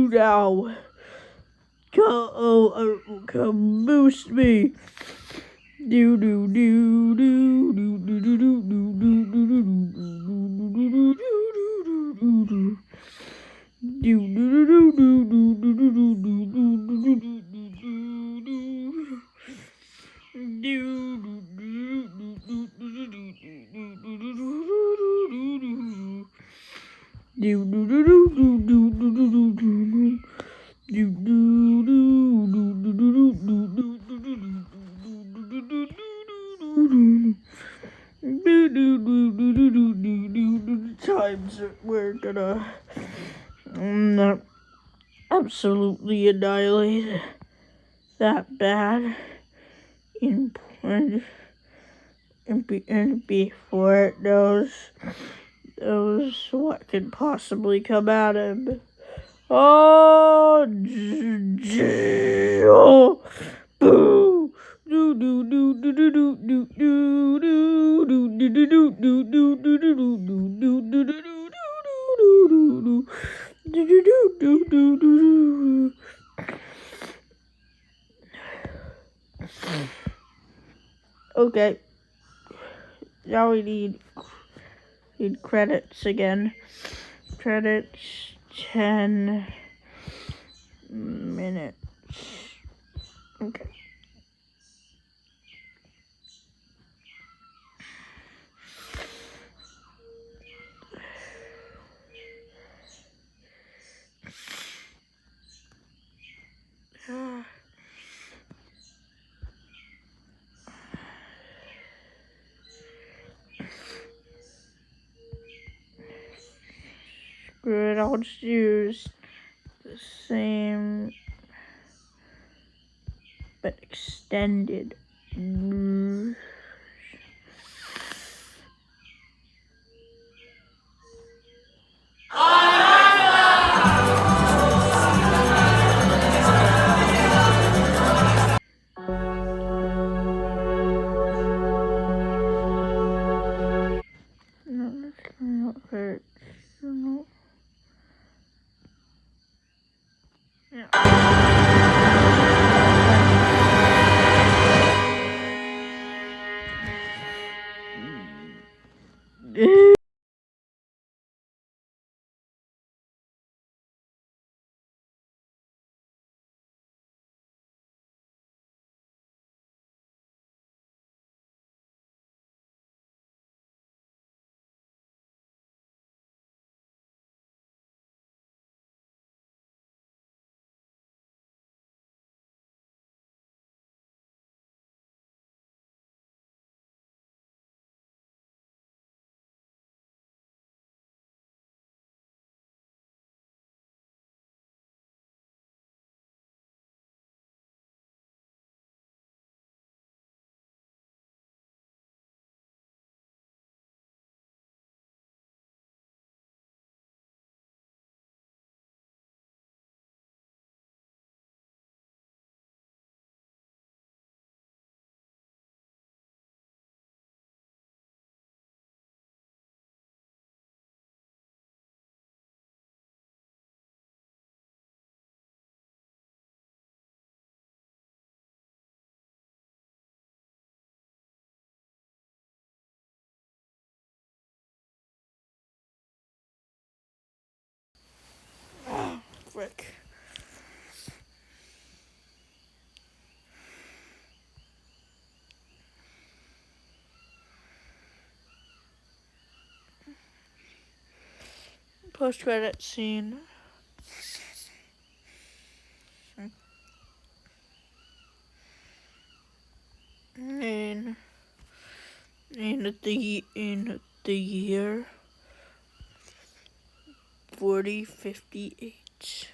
Now, come boost me. Do do do do do do do do do do times we're gonna absolutely annihilate that bad and before it knows what can possibly come at him. Oh, boo! Do do do do do do do do do do do do do do do do. Okay, now we need credits again. Credits 10 minutes. Okay. Screw it, I'll just use the same but extended. Frick. Post-credit scene. In the year 4058,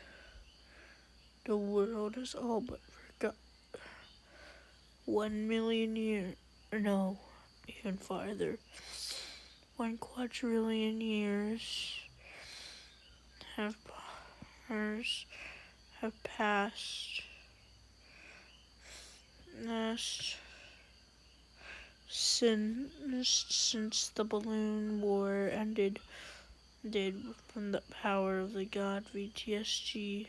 the world is all but forgot. 1,000,000 years, no, even farther. 1 quadrillion years have passed since the balloon war ended from the power of the god btd6.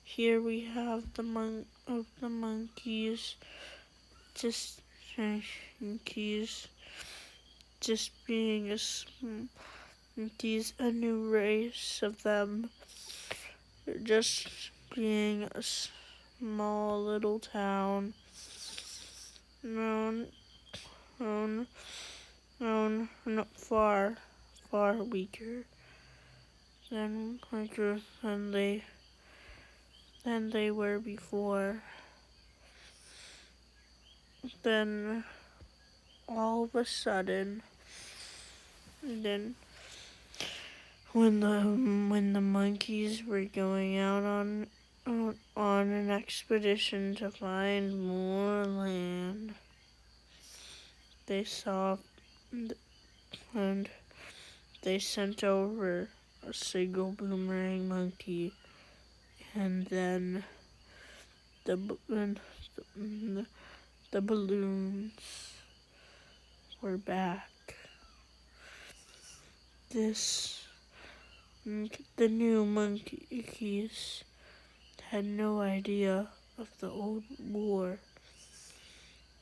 Here we have the monkeys just being a new race of them, just being a small little town known not far weaker than they were before. Then all of a sudden, then when the monkeys were going out on an expedition to find more land, they saw and they sent over a single boomerang monkey, and then the balloons were back. The new monkeys had no idea of the old war.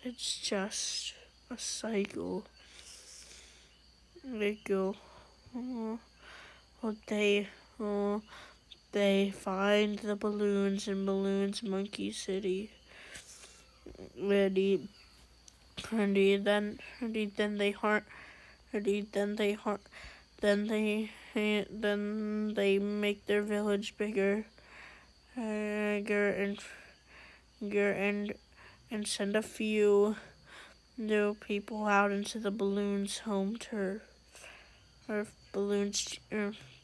It's just a cycle. They go, they find the balloons in Balloons Monkey City. Then they make their village bigger, and send a few new people out into the balloons home turf, or balloons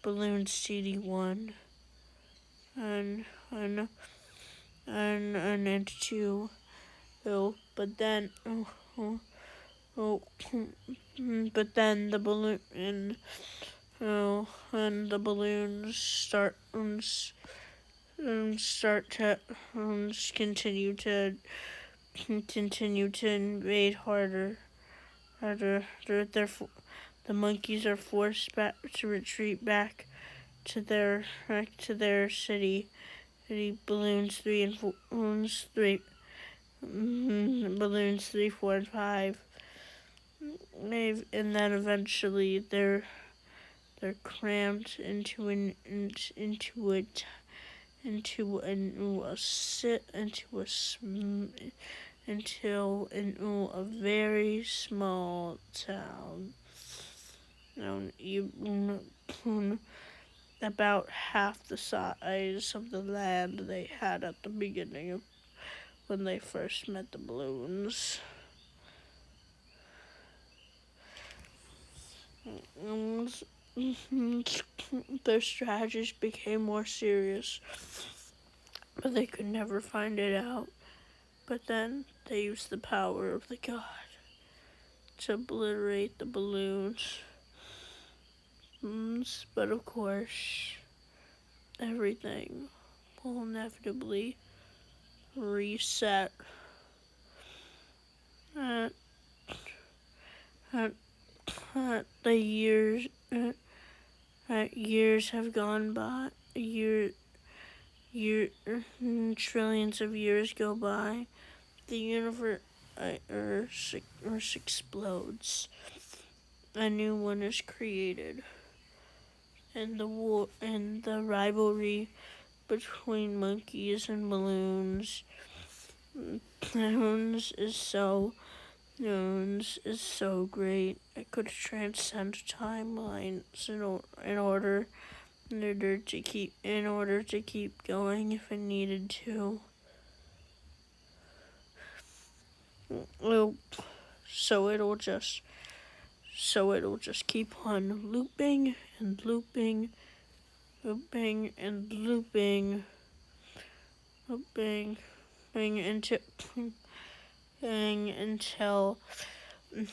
CD1, and into 2. But then the balloons start to continue to invade harder. The monkeys are forced back to retreat back to their city, balloons 3, 4, and 5. And then eventually they're cramped into a very small town. About half the size of the land they had at the beginning of when they first met the balloons. Their strategies became more serious, but they could never find it out. But then they used the power of the god to obliterate the balloons. But of course, everything will inevitably reset. The years have gone by. Trillions of years go by. The universe, Earth explodes. A new one is created, and the rivalry between monkeys and balloons is so great. It could transcend timelines in order to keep going if it needed to. So it'll just keep on looping and looping and looping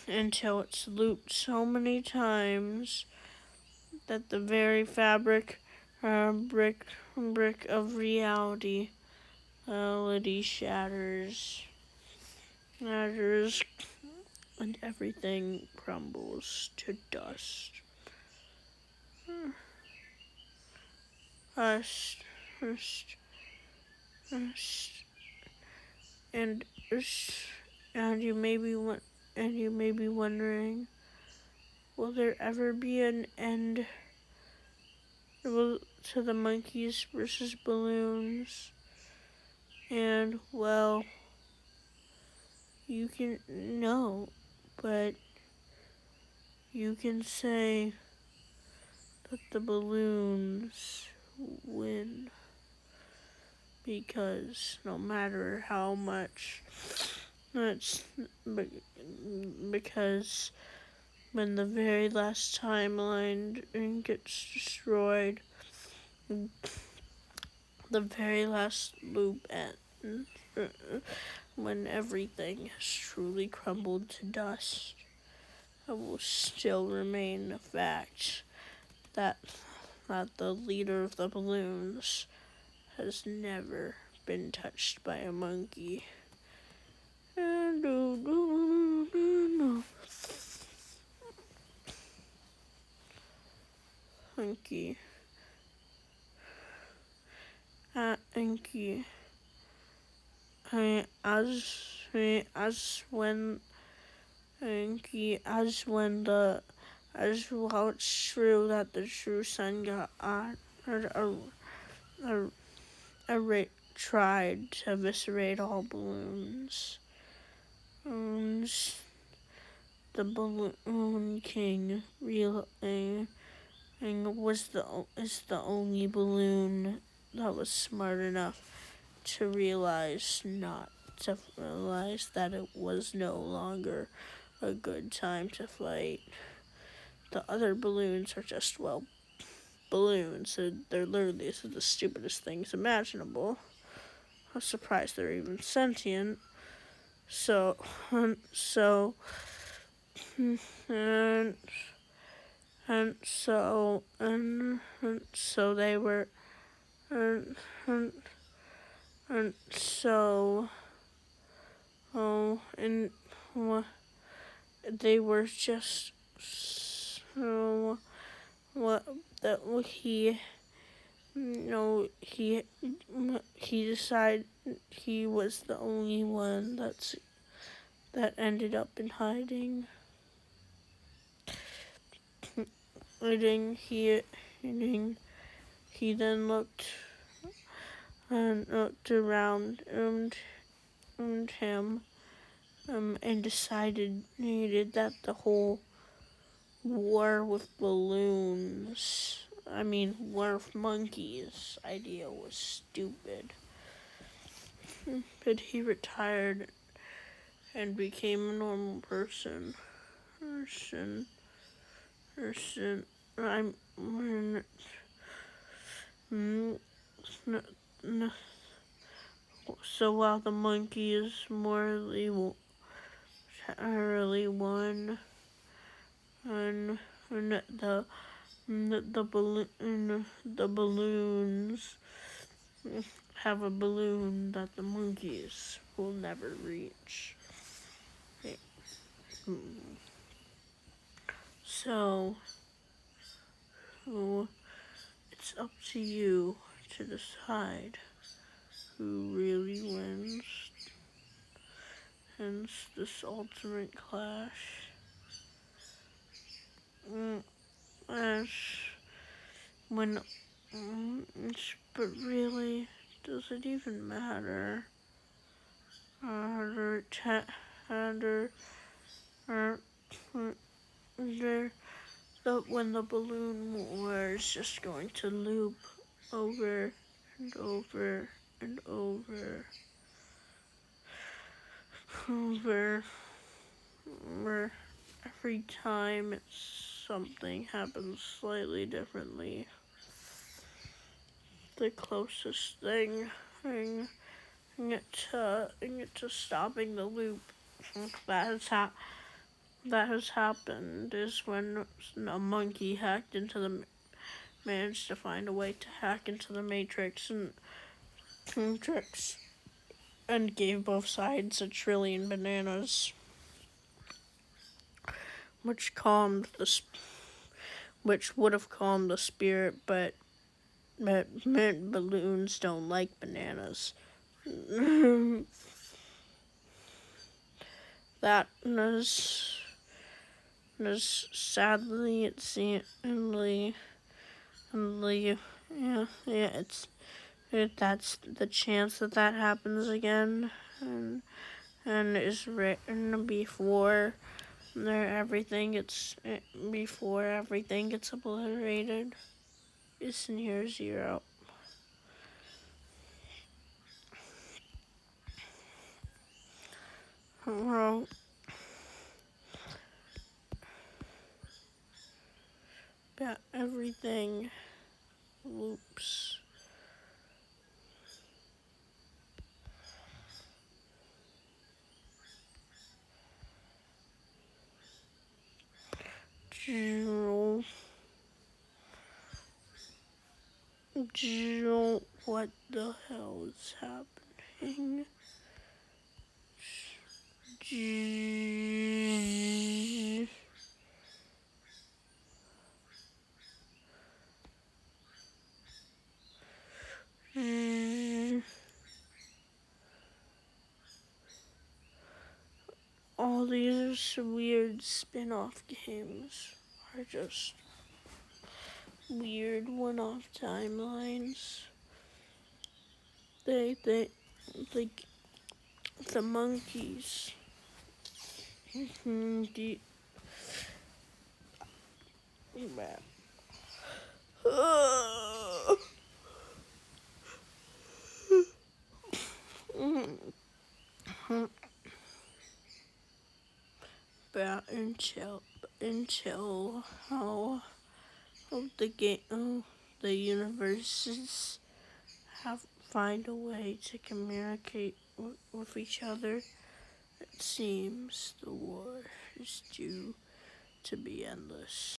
until it's looped so many times that the very brick of reality shatters, and everything crumbles to dust. And you may be wondering, will there ever be an end to the monkeys versus balloons? And well, you can no, but you can say that the balloons win, because no matter how much because when the very last timeline gets destroyed, the very last loop ends, when everything has truly crumbled to dust, it will still remain the fact that the leader of the balloons has never been touched by a monkey. Monkey. Monkey. While it's true that the true sun god tried to eviscerate all balloons, the balloon king is the only balloon that was smart enough to realize that it was no longer a good time to fight. The other balloons are just, balloons. They're literally the stupidest things imaginable. I'm surprised they're even sentient. So they were, they were just so what that he decided he was the only one that ended up in hiding. He then looked around him and decided that the whole war with war with monkeys idea was stupid. But he retired and became a normal person. I'm. So while the monkeys morally won, and the balloons have a balloon that the monkeys will never reach. So it's up to you to decide who really wins. Hence this ultimate clash. As when, but really, does it even matter? When the balloon war is just going to loop over and over and over every time something happens slightly differently. The closest thing to stopping the loop that has happened is when a monkey managed to find a way to hack into the Matrix and gave both sides 1,000,000,000,000 bananas, which would have calmed the spirit, but balloons don't like bananas. That is sadly it seems that's the chance that happens again, and is written before everything gets obliterated. Is near 0. Well, everything loops. What the hell is happening? All these weird spin-off games are just weird one-off timelines. They like the monkeys. But until how the universes find a way to communicate with each other, it seems the war is due to be endless.